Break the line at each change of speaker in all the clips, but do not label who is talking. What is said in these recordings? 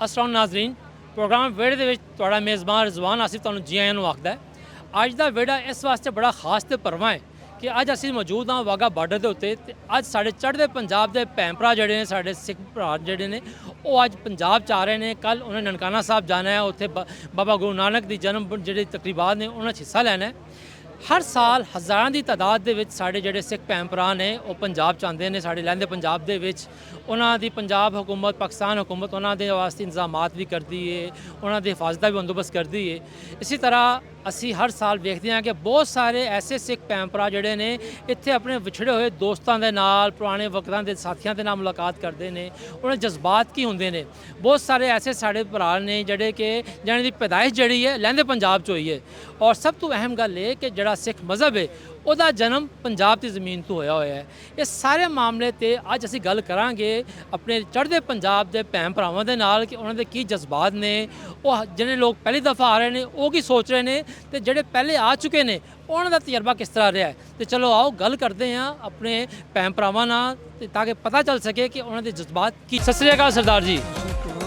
अस्सलाम नाज़रीन प्रोग्राम वेड़े ਦੇ ਵਿੱਚ ਤੁਹਾਡਾ ਮੇਜ਼ਬਾਨ ਰਿਜ਼ਵਾਨ ਆਸਿਫ ਤੁਹਾਨੂੰ ਜੀ ਆਇਆਂ ਨੂੰ ਆਖਦਾ ਹੈ। ਅੱਜ ਦਾ ਵੇੜਾ ਇਸ ਵਾਸਤੇ ਬੜਾ ਖਾਸ ਤੇ ਭਰਵਾਂ ਹੈ ਕਿ ਅੱਜ ਅਸੀਂ ਮੌਜੂਦ ਹਾਂ ਵਾਗਾ ਬਾਰਡਰ ਦੇ ਉੱਤੇ ਤੇ ਅੱਜ ਸਾਡੇ ਚੜ੍ਹਦੇ ਪੰਜਾਬ ਦੇ ਭੈਣ ਭਰਾ ਜਿਹੜੇ ਨੇ ਸਾਡੇ ਸਿੱਖ ਭਰਾ ਜਿਹੜੇ ਨੇ ਉਹ ਅੱਜ ਪੰਜਾਬ 'ਚ ਆ ਰਹੇ ਨੇ। ਕੱਲ ਉਹਨਾਂ ਨਨਕਾਣਾ ਸਾਹਿਬ ਜਾਣਾ ਹੈ, ਉੱਥੇ ਬਾਬਾ ਗੁਰੂ ਨਾਨਕ ਦੀ ਜਨਮ ਜਿਹੜੇ ਤਕਰੀਬਾਤ ਨੇ ਉਹਨਾਂ 'ਚ ਹਿੱਸਾ ਲੈਣਾ ਹੈ। ਹਰ ਸਾਲ ਹਜ਼ਾਰਾਂ ਦੀ ਤਾਦਾਦ ਦੇ ਵਿੱਚ ਸਾਡੇ ਜਿਹੜੇ ਸਿੱਖ ਭੈਣ ਭਰਾ ਨੇ ਉਹ ਪੰਜਾਬ 'ਚ ਆਉਂਦੇ ਨੇ। ਸਾਡੇ ਲਹਿੰਦੇ ਪੰਜਾਬ ਦੇ ਵਿੱਚ ਉਹਨਾਂ ਦੀ ਪੰਜਾਬ ਹੁਕੂਮਤ ਪਾਕਿਸਤਾਨ ਹੁਕੂਮਤ ਉਹਨਾਂ ਦੇ ਵਾਸਤੇ ਇੰਤਜ਼ਾਮਾਤ ਵੀ ਕਰਦੀ ਹੈ, ਉਹਨਾਂ ਦੀ ਹਿਫਾਜ਼ਤ ਦਾ ਵੀ ਬੰਦੋਬਸਤ ਕਰਦੀ ਹੈ। ਇਸੇ ਤਰ੍ਹਾਂ ਅਸੀਂ ਹਰ ਸਾਲ ਵੇਖਦੇ ਹਾਂ ਕਿ ਬਹੁਤ ਸਾਰੇ ਐਸੇ ਸਿੱਖ ਭੈਣ ਭਰਾ ਜਿਹੜੇ ਨੇ ਇੱਥੇ ਆਪਣੇ ਵਿਛੜੇ ਹੋਏ ਦੋਸਤਾਂ ਦੇ ਨਾਲ ਪੁਰਾਣੇ ਵਕਤਾਂ ਦੇ ਸਾਥੀਆਂ ਦੇ ਨਾਲ ਮੁਲਾਕਾਤ ਕਰਦੇ ਨੇ। ਉਹਨਾਂ ਦੇ ਜਜ਼ਬਾਤ ਕੀ ਹੁੰਦੇ ਨੇ। ਬਹੁਤ ਸਾਰੇ ਐਸੇ ਸਾਡੇ ਭਰਾ ਨੇ ਜਿਹੜੇ ਕਿ ਜਿਹਨਾਂ ਦੀ ਪੈਦਾਇਸ਼ ਜਿਹੜੀ ਹੈ ਲਹਿੰਦੇ ਪੰਜਾਬ 'ਚ ਹੋਈ ਹੈ। ਔਰ ਸਭ ਤੋਂ ਅਹਿਮ ਗੱਲ ਇਹ ਕਿ ਜਿਹੜਾ ਸਿੱਖ ਮਜ਼ਹਬ ਹੈ ਉਹਦਾ ਜਨਮ ਪੰਜਾਬ ਦੀ ਜ਼ਮੀਨ ਤੋਂ ਹੋਇਆ ਹੋਇਆ ਹੈ। ਇਹ ਸਾਰੇ ਮਾਮਲੇ 'ਤੇ ਅੱਜ ਅਸੀਂ ਗੱਲ ਕਰਾਂਗੇ ਆਪਣੇ ਚੜ੍ਹਦੇ ਪੰਜਾਬ ਦੇ ਭੈਣ ਭਰਾਵਾਂ ਦੇ ਨਾਲ ਕਿ ਉਹਨਾਂ ਦੇ ਕੀ ਜਜ਼ਬਾਤ ਨੇ। ਉਹ ਜਿਹੜੇ ਲੋਕ ਪਹਿਲੀ ਦਫਾ ਆ ਰਹੇ ਨੇ ਉਹ ਕੀ ਸੋਚ ਰਹੇ ਨੇ ਤੇ ਜਿਹੜੇ ਪਹਿਲੇ ਆ ਚੁੱਕੇ ਨੇ ਉਹਨਾਂ ਦਾ ਤਜਰਬਾ ਕਿਸ ਤਰ੍ਹਾਂ ਰਿਹਾ ਹੈ। ਤੇ ਚਲੋ ਆਓ ਗੱਲ ਕਰਦੇ ਹਾਂ ਆਪਣੇ ਭੈਣ ਭਰਾਵਾਂ ਨਾਲ ਤੇ ਤਾਂ ਕਿ ਪਤਾ ਚੱਲ ਸਕੇ ਕਿ ਉਹਨਾਂ ਦੇ ਜਜ਼ਬਾਤ ਕੀ। ਸਤਿ ਸ੍ਰੀ ਅਕਾਲ ਸਰਦਾਰ ਜੀ।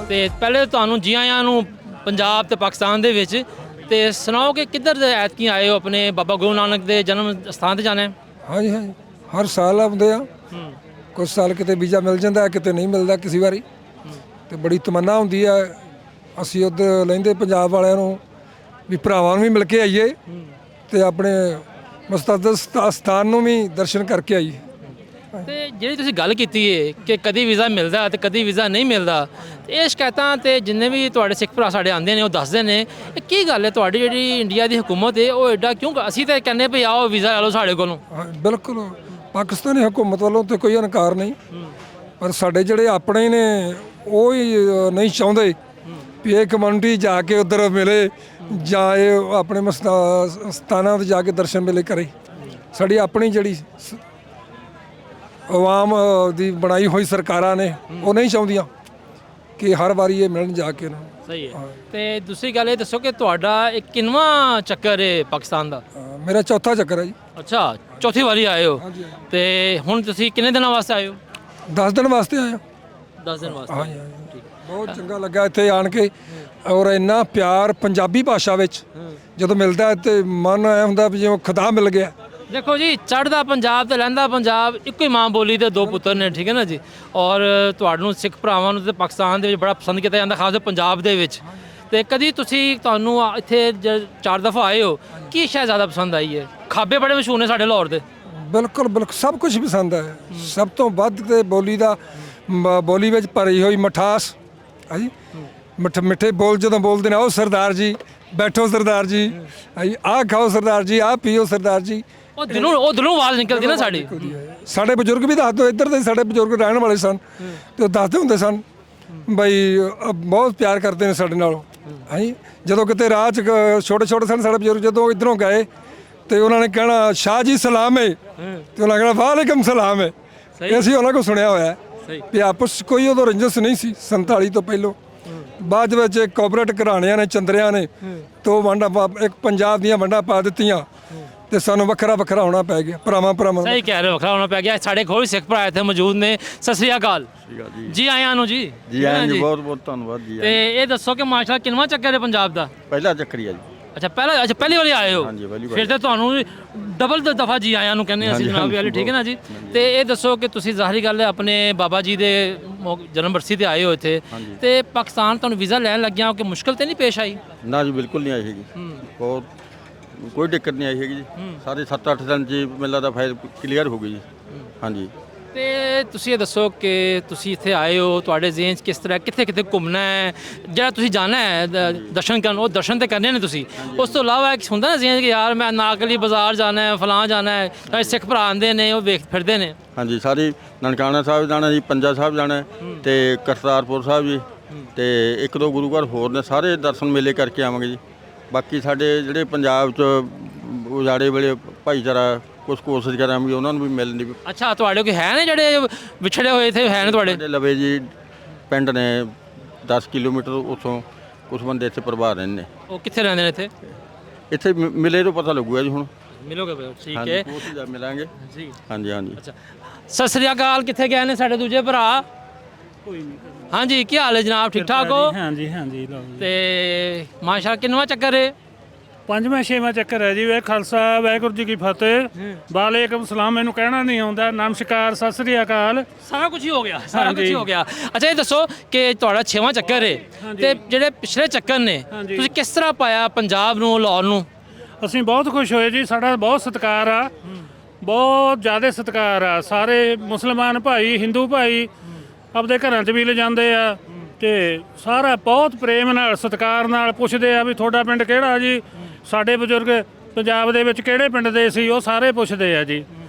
ਤੇ ਪਹਿਲੇ ਤੁਹਾਨੂੰ ਜੀ ਆਇਆਂ ਨੂੰ ਪੰਜਾਬ ਤੇ ਪਾਕਿਸਤਾਨ ਦੇ ਵਿੱਚ। ਤੇ ਸੁਣਾਓ ਕਿ ਕਿੱਧਰ ਐਤਕੀ ਆਏ ਹੋ, ਆਪਣੇ ਬਾਬਾ ਗੁਰੂ ਨਾਨਕ ਦੇ ਜਨਮ ਸਥਾਨ ਤੇ ਜਾਣਾ ਹੈ?
ਹਾਂਜੀ ਹਾਂਜੀ, ਹਰ ਸਾਲ ਆਉਂਦੇ ਆ। ਕੁਝ ਸਾਲ ਕਿਤੇ ਵੀਜ਼ਾ ਮਿਲ ਜਾਂਦਾ, ਕਿਤੇ ਨਹੀਂ ਮਿਲਦਾ ਕਿਸੇ ਵਾਰੀ। ਤੇ ਬੜੀ ਤਮੰਨਾ ਹੁੰਦੀ ਆ ਅਸੀਂ ਉੱਧਰ ਲੈਂਦੇ ਪੰਜਾਬ ਵਾਲਿਆਂ ਨੂੰ ਵੀ ਭਰਾਵਾਂ ਨੂੰ ਵੀ ਮਿਲ ਕੇ ਆਈਏ ਤੇ ਆਪਣੇ ਮੁਸਤੱਦਸ ਸਥਾਨ ਨੂੰ ਵੀ ਦਰਸ਼ਨ ਕਰਕੇ ਆਈਏ।
ਤੇ ਜਿਹੜੀ ਤੁਸੀਂ ਗੱਲ ਕੀਤੀ ਹੈ ਕਿ ਕਦੀ ਵੀਜ਼ਾ ਮਿਲਦਾ ਤੇ ਕਦੀ ਵੀਜ਼ਾ ਨਹੀਂ ਮਿਲਦਾ, ਇਹ ਸ਼ਿਕਾਇਤਾਂ ਤੇ ਜਿੰਨੇ ਵੀ ਤੁਹਾਡੇ ਸਿੱਖ ਭਰਾ ਸਾਡੇ ਆਉਂਦੇ ਨੇ ਉਹ ਦੱਸਦੇ ਨੇ ਇਹ ਕੀ ਗੱਲ ਹੈ ਤੁਹਾਡੀ ਜਿਹੜੀ ਇੰਡੀਆ ਦੀ ਹਕੂਮਤ ਹੈ ਉਹ ਐਡਾ ਕਿਉਂ। ਅਸੀਂ ਤਾਂ ਕਹਿੰਦੇ ਭਈ ਆਓ ਵੀਜ਼ਾ ਲੈ ਲਓ ਸਾਡੇ ਕੋਲੋਂ।
ਬਿਲਕੁਲ, ਪਾਕਿਸਤਾਨੀ ਹਕੂਮਤ ਵੱਲੋਂ ਤੇ ਕੋਈ ਇਨਕਾਰ ਨਹੀਂ, ਪਰ ਸਾਡੇ ਜਿਹੜੇ ਆਪਣੇ ਨੇ ਉਹ ਹੀ ਨਹੀਂ ਚਾਹੁੰਦੇ ਵੀ ਇਹ ਕਮਿਊਨਿਟੀ ਜਾ ਕੇ ਉੱਧਰ ਮਿਲੇ ਜਾਂ ਇਹ ਆਪਣੇ ਸਥਾਨਾਂ 'ਤੇ ਜਾ ਕੇ ਦਰਸ਼ਨ ਮੇਲੇ ਕਰੇ। ਸਾਡੀ ਆਪਣੀ ਜਿਹੜੀ ਆਵਾਮ ਦੀ ਬਣਾਈ ਹੋਈ ਸਰਕਾਰਾਂ ਨੇ ਉਹ ਨਹੀਂ ਚਾਹੁੰਦੀਆਂ ਕਿ ਹਰ ਵਾਰੀ ਇਹ ਮਿਲਣ ਜਾ ਕੇ ਨਾ।
ਸਹੀ ਹੈ। ਤੇ ਦੂਸਰੀ ਗੱਲ ਇਹ ਦੱਸੋ ਕਿ ਤੁਹਾਡਾ ਇਹ ਕਿੰਨਵਾਂ ਚੱਕਰ ਹੈ ਪਾਕਿਸਤਾਨ ਦਾ?
ਮੇਰਾ ਚੌਥਾ ਚੱਕਰ ਹੈ ਜੀ।
ਅੱਛਾ, ਚੌਥੀ ਵਾਰੀ ਆਏ ਹੋ। ਤੇ ਹੁਣ ਤੁਸੀਂ ਕਿੰਨੇ ਦਿਨਾਂ ਵਾਸਤੇ ਆਏ ਹੋ?
10 ਦਿਨ ਵਾਸਤੇ ਆਏ ਹਾਂ।
10 ਦਿਨ ਵਾਸਤੇ।
ਹਾਂਜੀ ਹਾਂਜੀ, ਬਹੁਤ ਚੰਗਾ ਲੱਗਾ ਇੱਥੇ ਆਣ ਕੇ। ਔਰ ਇੰਨਾ ਪਿਆਰ ਪੰਜਾਬੀ ਭਾਸ਼ਾ ਵਿੱਚ ਜਦੋਂ ਮਿਲਦਾ ਤੇ ਮਨ ਐ ਹੁੰਦਾ ਵੀ ਜਿਵੇਂ ਖੁਦਾ ਮਿਲ ਗਿਆ।
ਦੇਖੋ ਜੀ, ਚੜ੍ਹਦਾ ਪੰਜਾਬ ਤੇ ਲਹਿੰਦਾ ਪੰਜਾਬ ਇੱਕੋ ਹੀ ਮਾਂ ਬੋਲੀ ਦੇ ਦੋ ਪੁੱਤਰ ਨੇ, ਠੀਕ ਹੈ ਨਾ ਜੀ। ਔਰ ਤੁਹਾਨੂੰ ਸਿੱਖ ਭਰਾਵਾਂ ਨੂੰ ਤੇ ਪਾਕਿਸਤਾਨ ਦੇ ਵਿੱਚ ਬੜਾ ਪਸੰਦ ਕੀਤਾ ਜਾਂਦਾ, ਖਾਸ ਕਰਕੇ ਪੰਜਾਬ ਦੇ ਵਿੱਚ। ਤੇ ਕਦੀ ਤੁਹਾਨੂੰ ਇੱਥੇ 4 ਦਫਾ ਆਏ ਹੋ, ਕੀ ਸ਼ਾਇਦ ਜ਼ਿਆਦਾ ਪਸੰਦ ਆਈ ਹੈ? ਖਾਬੇ ਬੜੇ ਮਸ਼ਹੂਰ ਨੇ ਸਾਡੇ ਲਾਹੌਰ ਦੇ।
ਬਿਲਕੁਲ ਬਿਲਕੁਲ, ਸਭ ਕੁਝ ਪਸੰਦ ਹੈ। ਸਭ ਤੋਂ ਵੱਧ ਤੇ ਬੋਲੀ ਵਿੱਚ ਭਰੀ ਹੋਈ ਮਿਠਾਸ। ਹਾਂਜੀ, ਮਿੱਠੇ ਬੋਲ ਜਦੋਂ ਬੋਲਦੇ ਨੇ, ਆਓ ਸਰਦਾਰ ਜੀ, ਬੈਠੋ ਸਰਦਾਰ ਜੀ, ਹਾਂਜੀ ਆਹ ਖਾਓ ਸਰਦਾਰ ਜੀ, ਆਹ ਪੀਓ ਸਰਦਾਰ ਜੀ। ਉਹ ਦਿਲੋਂ ਆਵਾਜ਼ ਨਿਕਲਦੀ ਨਾ ਸਾਡੀ। ਸਾਡੇ ਬਜ਼ੁਰਗ ਵੀ ਦੱਸਦੇ, ਇੱਧਰ ਦੇ ਸਾਡੇ ਬਜ਼ੁਰਗ ਰਹਿਣ ਵਾਲੇ ਸਨ ਤੇ ਉਹ ਦੱਸਦੇ ਹੁੰਦੇ ਸਨ ਬਈ ਬਹੁਤ ਪਿਆਰ ਕਰਦੇ ਨੇ ਸਾਡੇ ਨਾਲ। ਹਾਂਜੀ, ਜਦੋਂ ਕਿਤੇ ਰਾਹ 'ਚ ਛੋਟੇ ਛੋਟੇ ਸਨ ਸਾਡੇ ਬਜ਼ੁਰਗ, ਜਦੋਂ ਇੱਧਰੋਂ ਗਏ ਤੇ ਉਹਨਾਂ ਨੇ ਕਹਿਣਾ ਸ਼ਾਹ ਜੀ ਸਲਾਮ ਹੈ, ਤੇ ਉਹਨਾਂ ਕਹਿਣਾ ਵਾਲੇਕਮ ਸਲਾਮ ਹੈ। ਅਸੀਂ ਉਹਨਾਂ ਕੋਲ ਸੁਣਿਆ ਹੋਇਆ ਵੀ ਆਪਸ ਕੋਈ ਉਦੋਂ ਰੰਜਿਸ਼ ਨਹੀਂ ਸੀ 47 ਤੋਂ ਪਹਿਲੋਂ। ਬਾਅਦ ਵਿੱਚ ਕੋਆਪਰੇਟ ਘਰਾਣਿਆਂ ਨੇ, ਚੰਦਰਿਆਂ ਨੇ ਤੋਂ ਇੱਕ ਪੰਜਾਬ ਦੀਆਂ ਵੰਡਾਂ ਪਾ ਦਿੱਤੀਆਂ ਤੇ ਸਾਨੂੰ ਵੱਖਰਾ ਵੱਖਰਾ ਹੋਣਾ ਪੈ ਗਿਆ ਭਰਾਵਾਂ।
ਸਹੀ ਕਹਿ ਰਹੇ ਹੋ, ਵੱਖਰਾ ਹੋਣਾ ਪੈ ਗਿਆ। ਸਾਡੇ ਕੋਲ ਵੀ ਸਿੱਖ ਭਰਾ ਇੱਥੇ ਮੌਜੂਦ ਨੇ। ਸਤਿ ਸ੍ਰੀ ਅਕਾਲ ਜੀ, ਆਇਆਂ ਨੂੰ ਜੀ।
ਜੀ ਆਇਆਂ ਜੀ, ਬਹੁਤ ਬਹੁਤ ਧੰਨਵਾਦ ਜੀ।
ਤੇ ਇਹ ਦੱਸੋ ਕਿ ਮਾਸ਼ਾਅੱਲਾ ਕਿੰਨਵਾਂ ਚੱਕਰ ਹੈ ਪੰਜਾਬ ਦਾ?
ਪਹਿਲਾ ਚੱਕਰ ਹੀ ਆ ਜੀ।
ਅੱਛਾ, ਪਹਿਲੀ ਵਾਰੀ ਆਏ ਹੋ।
ਹਾਂਜੀ, ਪਹਿਲੀ ਵਾਰ।
ਫਿਰ ਤਾਂ ਤੁਹਾਨੂੰ ਡਬਲ ਦਫਾ ਜੀ ਆਇਆਂ ਨੂੰ ਕਹਿੰਦੇ ਅਸੀਂ ਜਨਾਬ ਵਾਲੇ, ਠੀਕ ਹੈ ਨਾ ਜੀ। ਤੇ ਇਹ ਦੱਸੋ ਕਿ ਤੁਸੀਂ ਜ਼ਾਹਰੀ ਗੱਲ ਹੈ ਆਪਣੇ ਬਾਬਾ ਜੀ ਦੇ ਜਨਮ ਬਰਸੀ ਤੇ ਆਏ ਹੋ ਇੱਥੇ, ਤੇ ਪਾਕਿਸਤਾਨ ਤੁਹਾਨੂੰ ਵੀਜ਼ਾ ਲੈਣ ਲੱਗਿਆ ਕਿ ਮੁਸ਼ਕਲ ਤੇ ਨਹੀਂ ਪੇਸ਼ ਆਈ?
ਨਾ ਜੀ, ਬਿਲਕੁਲ ਨਹੀਂ ਆਈ ਹੈਗੀ। ਬਹੁਤ ਕੋਈ ਦਿੱਕਤ ਨਹੀਂ ਆਈ ਹੈਗੀ ਜੀ। ਸਾਰੇ 7-8 ਦਿਨ 'ਚ ਮੈਨੂੰ ਲੱਗਦਾ ਫਾਈਲ ਕਲੀਅਰ ਹੋ ਗਈ ਜੀ। ਹਾਂਜੀ। ਤੇ
ਤੁਸੀਂ ਇਹ ਦੱਸੋ ਕਿ ਤੁਸੀਂ ਇੱਥੇ ਆਏ ਹੋ, ਤੁਹਾਡੇ ਜ਼ਿਹਨ 'ਚ ਕਿਸ ਤਰ੍ਹਾਂ ਕਿੱਥੇ ਕਿੱਥੇ ਘੁੰਮਣਾ ਹੈ, ਜਿਹੜਾ ਤੁਸੀਂ ਜਾਣਾ ਹੈ ਦਰਸ਼ਨ ਕਰਨ, ਉਹ ਦਰਸ਼ਨ ਤੇ ਕਰਨੇ ਨੇ ਤੁਸੀਂ। ਉਸ ਤੋਂ ਇਲਾਵਾ ਇੱਕ ਹੁੰਦਾ ਨਾ ਜ਼ਿਹਨ 'ਚ ਕਿ ਯਾਰ ਮੈਂ ਨਾਗਲੀ ਬਾਜ਼ਾਰ ਜਾਣਾ ਹੈ, ਫਲਾਂ ਜਾਣਾ ਹੈ। ਸਿੱਖ ਭਰਾ ਆਉਂਦੇ ਨੇ, ਉਹ ਵੇਖ ਫਿਰਦੇ ਨੇ।
ਹਾਂਜੀ, ਸਾਰੀ ਨਨਕਾਣਾ ਸਾਹਿਬ ਜਾਣਾ ਜੀ, ਪੰਜਾ ਸਾਹਿਬ ਜਾਣਾ ਤੇ ਕਰਤਾਰਪੁਰ ਸਾਹਿਬ ਜੀ, ਤੇ 1-2 ਗੁਰੂ ਘਰ ਹੋਰ ਨੇ, ਸਾਰੇ ਦਰਸ਼ਨ ਮੇਲੇ ਕਰਕੇ ਆਵਾਂਗੇ ਜੀ। ਬਾਕੀ ਸਾਡੇ ਜਿਹੜੇ ਪੰਜਾਬ 'ਚ ਉਜਾੜੇ ਵੇਲੇ ਭਾਈਚਾਰਾ ਕੁਛ ਕੋਸ਼ਿਸ਼ ਕਰਾਂਗੇ ਉਹਨਾਂ ਨੂੰ ਵੀ ਮਿਲਣ ਦੀ। ਅੱਛਾ,
ਤੁਹਾਡੇ ਕੋਈ ਹੈ ਨੇ ਜਿਹੜੇ ਵਿਛੜੇ ਹੋਏ ਇੱਥੇ ਹੈ ਨੇ ਤੁਹਾਡੇ?
ਲਵੇ ਜੀ ਪਿੰਡ ਨੇ 10 ਕਿਲੋਮੀਟਰ ਉੱਥੋਂ ਕੁਛ ਬੰਦੇ ਇੱਥੇ ਪਰਿਵਾਰ ਰਹਿੰਦੇ ਨੇ।
ਉਹ ਕਿੱਥੇ ਰਹਿੰਦੇ ਨੇ ਇੱਥੇ?
ਇੱਥੇ ਮਿਲੇ ਤੋਂ ਪਤਾ ਲੱਗੂਗਾ ਜੀ। ਹੁਣ
ਮਿਲੋਗੇ? ਠੀਕ ਹੈ,
ਮਿਲਾਂਗੇ ਜੀ। ਹਾਂਜੀ ਹਾਂਜੀ।
ਅੱਛਾ, ਸਤਿ ਸ੍ਰੀ ਅਕਾਲ। ਕਿੱਥੇ ਗਏ ਨੇ ਸਾਡੇ ਦੂਜੇ ਭਰਾ? ਕੋਈ ਨਹੀਂ। ਹਾਂਜੀ ਕੀ ਹਾਲ ਹੈ ਜਨਾਬ, ਠੀਕ ਠਾਕ ਹੋ?
ਹਾਂਜੀ ਹਾਂਜੀ ਲਓ ਜੀ।
ਤੇ ਮਾਸ਼ਾਅੱਲਾ ਕਿੰਨਵਾਂ ਚੱਕਰ ਹੈ?
ਪੰਜਵਾਂ ਛੇਵਾਂ ਚੱਕਰ ਹੈ ਜੀ। ਵੇ ਖਾਲਸਾ ਵਾਹਿਗੁਰੂ ਜੀ ਕੀ ਫਤਿਹ। ਵਾਲੇਕੁਮ ਸਲਾਮ। ਮੈਨੂੰ ਕਹਿਣਾ ਨਹੀਂ ਆਉਂਦਾ। ਨਮਸਕਾਰ, ਸਤਿ ਸ੍ਰੀ ਅਕਾਲ।
ਸਾਰਾ ਕੁਝ ਹੀ ਹੋ ਗਿਆ, ਸਾਰਾ ਕੁਝ ਹੀ
ਹਾਂਜੀ।
ਹੋ ਗਿਆ। ਅੱਛਾ ਇਹ ਦੱਸੋ ਕਿ ਤੁਹਾਡਾ 6ਵਾਂ ਚੱਕਰ ਹੈ ਤੇ ਜਿਹੜੇ ਪਿਛਲੇ ਚੱਕਰ ਨੇ
ਹਾਂਜੀ।
ਤੁਸੀਂ ਕਿਸ ਤਰ੍ਹਾਂ ਪਾਇਆ ਪੰਜਾਬ ਨੂੰ, ਲਾਹੌਰ ਨੂੰ?
ਅਸੀਂ ਬਹੁਤ ਖੁਸ਼ ਹੋਏ ਜੀ। ਸਾਡਾ ਬਹੁਤ ਸਤਿਕਾਰ ਆ, ਬਹੁਤ ਜ਼ਿਆਦਾ ਸਤਿਕਾਰ ਆ। ਸਾਰੇ ਮੁਸਲਮਾਨ ਭਾਈ, ਹਿੰਦੂ ਭਾਈ ਆਪਦੇ ਘਰਾਂ 'ਚ ਵੀ ਲਿਜਾਂਦੇ ਆ ਤੇ ਸਾਰਾ ਬਹੁਤ ਪ੍ਰੇਮ ਨਾਲ, ਸਤਿਕਾਰ ਨਾਲ ਪੁੱਛਦੇ ਆ ਵੀ ਤੁਹਾਡਾ ਪਿੰਡ ਕਿਹੜਾ ਜੀ। ਸਾਡੇ ਬਜ਼ੁਰਗ ਪੰਜਾਬ ਦੇ ਵਿੱਚ ਕਿਹੜੇ ਪਿੰਡ ਦੇ ਸੀ, ਉਹ ਸਾਰੇ ਪੁੱਛਦੇ ਆ ਜੀ।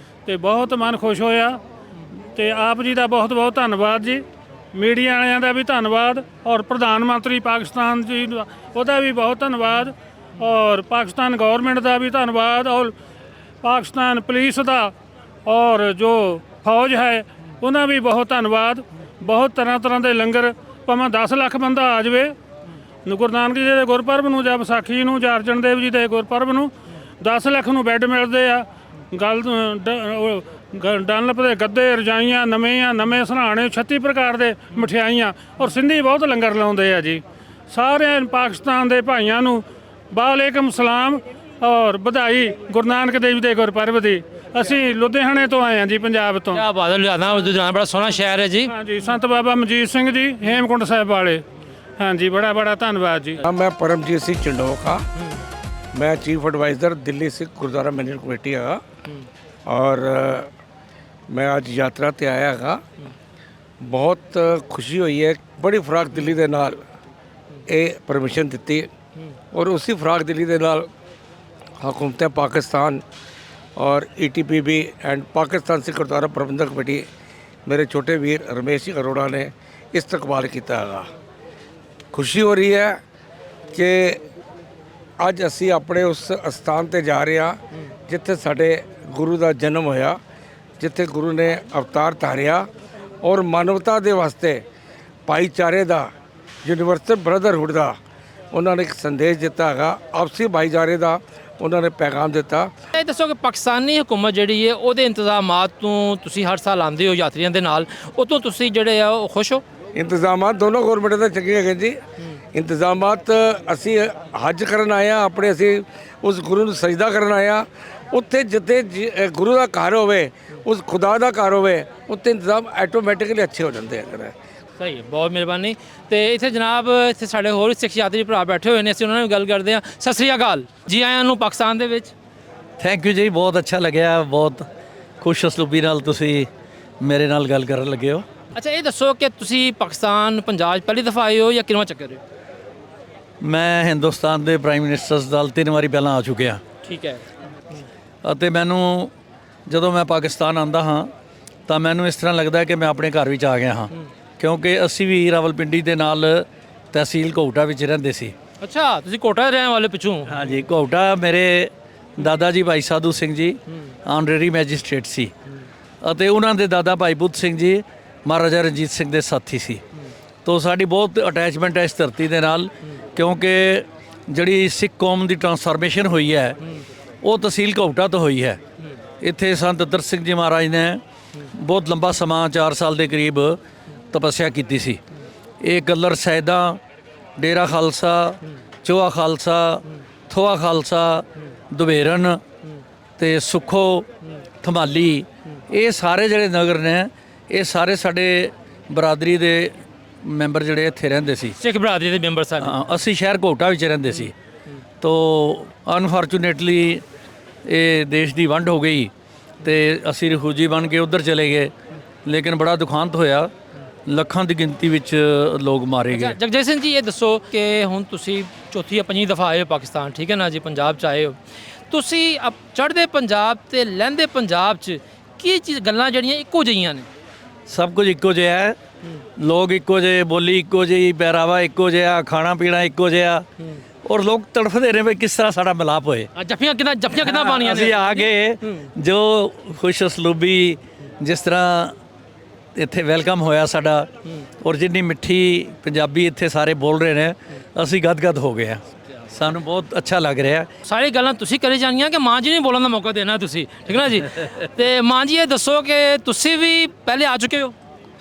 ਤੇ ਬਹੁਤ ਮਨ ਖੁਸ਼ ਹੋਇਆ ਤੇ ਆਪ ਜੀ ਦਾ ਬਹੁਤ ਬਹੁਤ ਧੰਨਵਾਦ ਜੀ। ਮੀਡੀਆ ਵਾਲਿਆਂ ਦਾ ਵੀ ਧੰਨਵਾਦ ਔਰ ਪ੍ਰਧਾਨ ਮੰਤਰੀ ਪਾਕਿਸਤਾਨ ਜੀ ਦਾ, ਉਹਦਾ ਵੀ ਬਹੁਤ ਧੰਨਵਾਦ ਔਰ ਪਾਕਿਸਤਾਨ ਗਵਰਨਮੈਂਟ ਦਾ ਵੀ ਧੰਨਵਾਦ ਔਰ ਪਾਕਿਸਤਾਨ ਪੁਲਿਸ ਦਾ ਔਰ ਜੋ ਫੌਜ ਹੈ ਉਹਨਾਂ ਵੀ ਬਹੁਤ ਧੰਨਵਾਦ। ਬਹੁਤ ਤਰ੍ਹਾਂ ਤਰ੍ਹਾਂ ਦੇ ਲੰਗਰ, ਭਾਵੇਂ 10 ਲੱਖ ਬੰਦਾ ਆ ਜਾਵੇ ਗੁਰੂ ਨਾਨਕ ਜੀ ਦੇ ਗੁਰਪੁਰਬ ਨੂੰ ਜਾਂ ਵਿਸਾਖੀ ਨੂੰ ਜਾਂ ਅਰਜਨ ਦੇਵ ਜੀ ਦੇ ਗੁਰਪੁਰਬ ਨੂੰ 10 ਲੱਖ ਨੂੰ ਬੈੱਡ ਮਿਲਦੇ ਆ। ਡਨਲਪ ਦੇ ਗੱਦੇ, ਰਜਾਈਆਂ ਨਵੇਂ ਸਰਾਣੇ, 36 ਪ੍ਰਕਾਰ ਦੇ ਮਠਿਆਈਆਂ ਔਰ ਸਿੰਧੀ ਬਹੁਤ ਲੰਗਰ ਲਾਉਂਦੇ ਆ ਜੀ। ਸਾਰਿਆਂ ਪਾਕਿਸਤਾਨ ਦੇ ਭਾਈਆਂ ਨੂੰ ਵਾਲੇਕੁਮ ਸਲਾਮ ਔਰ ਵਧਾਈ ਗੁਰੂ ਨਾਨਕ ਦੇਵ ਦੇ ਗੁਰਪੁਰਬ ਦੀ। ਅਸੀਂ ਲੁਧਿਆਣੇ ਤੋਂ ਆਏ ਹਾਂ ਜੀ, ਪੰਜਾਬ ਤੋਂ।
ਕਿਆ ਬਾਤ ਹੈ, ਲੁਧਿਆਣਾ ਬੜਾ ਸੋਹਣਾ ਸ਼ਹਿਰ ਹੈ ਜੀ।
ਹਾਂਜੀ, ਸੰਤ ਬਾਬਾ ਮਨਜੀਤ ਸਿੰਘ ਜੀ ਹੇਮਕੁੰਟ ਸਾਹਿਬ ਵਾਲੇ। ਹਾਂਜੀ, ਬੜਾ ਬੜਾ ਧੰਨਵਾਦ ਜੀ।
मैं परमजीत सिंह चंडोका, मैं chief adviser Delhi Sikh gurdwara management committee हैगा और मैं आज यात्रा ते आया हैगा। बहुत खुशी हुई है। बड़ी फराक दिल्ली दे नाल ਇਹ परमिशन ਦਿੱਤੀ और उसी फराक दिल्ली दे नाल हुकूमत पाकिस्तान और ETPB एंड पाकिस्तान सिख गुरुद्वारा प्रबंधक कमेटी मेरे छोटे वीर रमेश सिंह अरोड़ा ने इस्तकबाल किया हैगा। खुशी हो रही है कि ਅੱਜ ਅਸੀਂ ਆਪਣੇ ਉਸ ਅਸਥਾਨ ਤੇ ਜਾ ਰਹੇ ਹਾਂ ਜਿੱਥੇ ਸਾਡੇ ਗੁਰੂ ਦਾ ਜਨਮ ਹੋਇਆ, ਜਿੱਥੇ ਗੁਰੂ ਨੇ ਅਵਤਾਰ ਧਾਰਿਆ ਔਰ ਮਾਨਵਤਾ ਦੇ ਵਾਸਤੇ ਭਾਈਚਾਰੇ ਦਾ, ਯੂਨੀਵਰਸਲ ਬ੍ਰਦਰਹੁੱਡ ਦਾ ਉਹਨਾਂ ਨੇ ਇੱਕ ਸੰਦੇਸ਼ ਦਿੱਤਾ ਹੈਗਾ। ਆਪਸੀ ਭਾਈਚਾਰੇ ਦਾ ਉਹਨਾਂ ਨੇ ਪੈਗਾਮ ਦਿੱਤਾ।
ਇਹ ਦੱਸੋ ਕਿ ਪਾਕਿਸਤਾਨੀ ਹੁਕੂਮਤ ਜਿਹੜੀ ਹੈ ਉਹਦੇ ਇੰਤਜ਼ਾਮਾਤ ਤੋਂ ਤੁਸੀਂ ਹਰ ਸਾਲ ਆਉਂਦੇ ਹੋ ਯਾਤਰੀਆਂ ਦੇ ਨਾਲ, ਉਹ ਤੋਂ ਤੁਸੀਂ ਜਿਹੜੇ ਆ ਉਹ ਖੁਸ਼ ਹੋ?
ਇੰਤਜ਼ਾਮਾਤ ਦੋਨੋਂ ਗੌਰਮੈਂਟ ਦੇ ਚੰਗੇ ਹੈਗੇ ਜੀ। ਇੰਤਜ਼ਾਮਾਤ ਅਸੀਂ ਹੱਜ ਕਰਨ ਆਏ ਹਾਂ ਆਪਣੇ, ਅਸੀਂ ਉਸ ਗੁਰੂ ਨੂੰ ਸਜਦਾ ਕਰਨ ਆਏ ਹਾਂ। ਉੱਥੇ ਜਿੱਥੇ ਗੁਰੂ ਦਾ ਘਰ ਹੋਵੇ, ਉਸ ਖੁਦਾ ਦਾ ਘਰ ਹੋਵੇ, ਉੱਥੇ ਇੰਤਜ਼ਾਮ ਆਟੋਮੈਟਿਕਲੀ ਅੱਛੇ ਹੋ ਜਾਂਦੇ ਹਨ।
ਸਹੀ ਹੈ, ਬਹੁਤ ਮਿਹਰਬਾਨੀ। ਤੇ ਇੱਥੇ ਜਨਾਬ ਇੱਥੇ ਸਾਡੇ ਹੋਰ ਸਿੱਖ ਯਾਤਰੀ ਭਰਾ ਬੈਠੇ ਹੋਏ ਨੇ, ਅਸੀਂ ਉਹਨਾਂ ਨਾਲ ਗੱਲ ਕਰਦੇ ਹਾਂ। ਸਤਿ ਸ੍ਰੀ ਅਕਾਲ ਜੀ, ਆਇਆਂ ਨੂੰ ਪਾਕਿਸਤਾਨ ਦੇ ਵਿੱਚ।
ਥੈਂਕ ਯੂ ਜੀ, ਬਹੁਤ ਅੱਛਾ ਲੱਗਿਆ। ਬਹੁਤ ਖੁਸ਼ ਅਸਲੂਬੀ ਨਾਲ ਤੁਸੀਂ ਮੇਰੇ ਨਾਲ ਗੱਲ ਕਰਨ ਲੱਗੇ ਹੋ।
ਅੱਛਾ ਇਹ ਦੱਸੋ ਕਿ ਤੁਸੀਂ ਪਾਕਿਸਤਾਨ, ਪੰਜਾਬ 'ਚ ਪਹਿਲੀ ਦਫਾ ਆਏ ਹੋ ਜਾਂ ਕਿੰਨਵਾਂ ਚੱਕਰ ਹੈ?
ਮੈਂ ਹਿੰਦੁਸਤਾਨ ਦੇ ਪ੍ਰਾਈਮ ਮਿਨਿਸਟਰਸ ਨਾਲ 3 ਵਾਰੀ ਪਹਿਲਾਂ ਆ ਚੁੱਕਿਆ
ਠੀਕ ਹੈ।
ਅਤੇ ਮੈਨੂੰ ਜਦੋਂ ਮੈਂ ਪਾਕਿਸਤਾਨ ਆਉਂਦਾ ਹਾਂ ਤਾਂ ਮੈਨੂੰ ਇਸ ਤਰ੍ਹਾਂ ਲੱਗਦਾ ਕਿ ਮੈਂ ਆਪਣੇ ਘਰ ਵਿੱਚ ਆ ਗਿਆ ਹਾਂ, ਕਿਉਂਕਿ ਅਸੀਂ ਵੀ ਰਾਵਲਪਿੰਡੀ ਦੇ ਨਾਲ ਤਹਿਸੀਲ ਘੋਟਾ ਵਿੱਚ ਰਹਿੰਦੇ ਸੀ।
ਅੱਛਾ ਤੁਸੀਂ ਕੋਟਾ ਦੇ ਰਹਿਣ ਵਾਲੇ ਪਿੱਛੋਂ?
ਹਾਂਜੀ, ਘੋਟਾ ਮੇਰੇ ਦਾਦਾ ਜੀ ਭਾਈ ਸਾਧੂ ਸਿੰਘ ਜੀ ਆਨਰੇਰੀ ਮੈਜਿਸਟ੍ਰੇਟ ਸੀ ਅਤੇ ਉਹਨਾਂ ਦੇ ਦਾਦਾ ਭਾਈ ਬੁੱਧ ਸਿੰਘ ਜੀ ਮਹਾਰਾਜਾ ਰਣਜੀਤ ਸਿੰਘ ਦੇ ਸਾਥੀ ਸੀ। ਤੋ ਸਾਡੀ ਬਹੁਤ ਅਟੈਚਮੈਂਟ ਹੈ ਇਸ ਧਰਤੀ ਦੇ ਨਾਲ, ਕਿਉਂਕਿ ਜਿਹੜੀ ਸਿੱਖ ਕੌਮ ਦੀ ਟਰਾਂਸਫਾਰਮੇਸ਼ਨ ਹੋਈ ਹੈ ਉਹ ਤਹਿਸੀਲ ਘੋਟਾ ਤੋਂ ਹੋਈ ਹੈ। ਇੱਥੇ ਸੰਤ ਦਤਰ ਸਿੰਘ ਜੀ ਮਹਾਰਾਜ ਨੇ ਬਹੁਤ ਲੰਬਾ ਸਮਾਂ 4 ਸਾਲ ਦੇ ਕਰੀਬ ਤਪੱਸਿਆ ਕੀਤੀ ਸੀ। ਇਹ ਗੱਲਰ ਸੈਦਾ, ਡੇਰਾ ਖਾਲਸਾ, ਚੋਆ ਖਾਲਸਾ, ਥੋਆ ਖਾਲਸਾ, ਦੁਬੇਰਨ ਤੇ ਸੁੱਖੋ, ਥਮਾਲੀ, ਇਹ ਸਾਰੇ ਜਿਹੜੇ ਨਗਰ ਨੇ ਇਹ ਸਾਰੇ ਸਾਡੇ ਬਰਾਦਰੀ ਦੇ ਮੈਂਬਰ ਜਿਹੜੇ ਇੱਥੇ ਰਹਿੰਦੇ ਸੀ,
ਸਿੱਖ ਬਰਾਦਰੀ ਦੇ ਮੈਂਬਰ ਸਨ।
ਅਸੀਂ ਸ਼ਹਿਰ ਘੋਟਾ ਵਿੱਚ ਰਹਿੰਦੇ ਸੀ। ਤੋ ਅਨਫੋਰਚੂਨੇਟਲੀ ਇਹ ਦੇਸ਼ ਦੀ ਵੰਡ ਹੋ ਗਈ ਤੇ ਅਸੀਂ ਰਿਫਿਊਜੀ ਬਣ ਕੇ ਉੱਧਰ ਚਲੇ ਗਏ, ਲੇਕਿਨ ਬੜਾ ਦੁਖਾਂਤ ਹੋਇਆ। ਲੱਖਾਂ ਦੀ ਗਿਣਤੀ ਵਿੱਚ ਲੋਕ ਮਾਰੇ ਗਏ।
ਜਗਜੀਤ ਸਿੰਘ ਜੀ ਇਹ ਦੱਸੋ ਕਿ ਹੁਣ ਤੁਸੀਂ ਚੌਥੀ ਜਾਂ ਪੰਜਵੀਂ ਦਫਾ ਆਏ ਹੋ ਪਾਕਿਸਤਾਨ, ਠੀਕ ਹੈ ਨਾ ਜੀ, ਪੰਜਾਬ 'ਚ ਆਏ ਹੋ ਤੁਸੀਂ। ਚੜ੍ਹਦੇ ਪੰਜਾਬ ਤੇ ਲਹਿੰਦੇ ਪੰਜਾਬ 'ਚ ਕੀ ਚੀਜ਼ ਗੱਲਾਂ ਜਿਹੜੀਆਂ ਇੱਕੋ ਜਿਹੀਆਂ ਨੇ?
ਸਭ ਕੁਝ ਇੱਕੋ ਜਿਹਾ ਹੈ, ਲੋਕ ਇੱਕੋ ਜਿਹੇ, ਬੋਲੀ ਇੱਕੋ ਜਿਹੀ, ਪਹਿਰਾਵਾ ਇੱਕੋ ਜਿਹਾ, ਖਾਣਾ ਪੀਣਾ ਇੱਕੋ ਜਿਹਾ, ਔਰ ਲੋਕ ਤੜਫਦੇ ਨੇ ਵੀ ਕਿਸ ਤਰ੍ਹਾਂ ਸਾਡਾ ਮਿਲਾਪ ਹੋਏ।
ਜੱਫੀਆਂ ਕਿੱਦਾਂ ਪਾਣੀਆਂ ਨੇ?
ਅਸੀਂ ਆ ਗਏ ਜੋ ਖੁਸ਼ ਅਸਲੂਬੀ, ਜਿਸ ਤਰ੍ਹਾਂ ਇੱਥੇ ਵੈਲਕਮ ਹੋਇਆ ਸਾਡਾ, ਔਰ ਜਿੰਨੀ ਮਿੱਠੀ ਪੰਜਾਬੀ ਇੱਥੇ ਸਾਰੇ ਬੋਲ ਰਹੇ ਨੇ, ਅਸੀਂ ਗਦਗਦ ਹੋ ਗਏ ਹਾਂ। ਸਾਨੂੰ ਬਹੁਤ ਅੱਛਾ ਲੱਗ ਰਿਹਾ।
ਸਾਰੀ ਗੱਲਾਂ ਤੁਸੀਂ ਕਰੀ ਜਾਣੀਆਂ ਕਿ ਮਾਂ ਜੀ ਨੂੰ ਬੋਲਣ ਦਾ ਮੌਕਾ ਦੇਣਾ ਤੁਸੀਂ, ਠੀਕ ਨਾ ਜੀ। ਤੇ ਮਾਂ ਜੀ ਇਹ ਦੱਸੋ ਕਿ ਤੁਸੀਂ ਵੀ ਪਹਿਲੇ ਆ ਚੁੱਕੇ ਹੋ?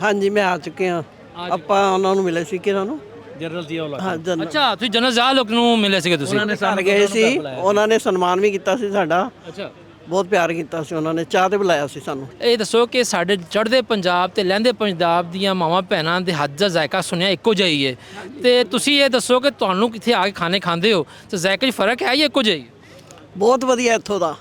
ਹਾਂਜੀ, ਮੈਂ ਆ ਚੁੱਕੇ ਹਾਂ। ਆਪਾਂ ਉਹਨਾਂ ਨੂੰ ਮਿਲੇ ਸੀ ਕਿਹਨਾਂ ਨੂੰ
ਜਨਰਲ ਜ਼ਿਆਉਲ
ਹਾਂ ਜਨਰਲ
ਅੱਛਾ ਤੁਸੀਂ ਜਨਰਲ ਜ਼ਿਆ ਲੋਕ ਨੂੰ ਮਿਲੇ ਸੀਗੇ ਤੁਸੀਂ
ਘਰ ਗਏ ਸੀ, ਉਹਨਾਂ ਨੇ ਸਨਮਾਨ ਵੀ ਕੀਤਾ ਸੀ ਸਾਡਾ,
ਅੱਛਾ
ਬਹੁਤ ਪਿਆਰ ਕੀਤਾ ਸੀ ਉਹਨਾਂ ਨੇ, ਚਾਹ ਤੇ ਬੁਲਾਇਆ ਸੀ ਸਾਨੂੰ।
ਇਹ ਦੱਸੋ ਕਿ ਸਾਡੇ ਚੜ੍ਹਦੇ ਪੰਜਾਬ ਤੇ ਲਹਿੰਦੇ ਪੰਜਾਬ ਦੀਆਂ ਮਾਵਾਂ ਭੈਣਾਂ ਦੇ ਹੱਥ ਦਾ ਜ਼ਾਇਕਾ ਸੁਣਿਆ ਇੱਕੋ ਜਿਹਾ ਹੀ ਹੈ, ਤੇ ਤੁਸੀਂ ਇਹ ਦੱਸੋ ਕਿ ਤੁਹਾਨੂੰ ਕਿੱਥੇ ਆ ਕੇ ਖਾਣੇ ਖਾਂਦੇ ਹੋ ਤੇ ਜ਼ਾਇਕੇ 'ਚ ਫਰਕ ਹੈ ਜਾਂ ਇੱਕੋ ਜਿਹਾ ਹੀ?
ਬਹੁਤ ਵਧੀਆ ਇੱਥੋਂ ਦਾ,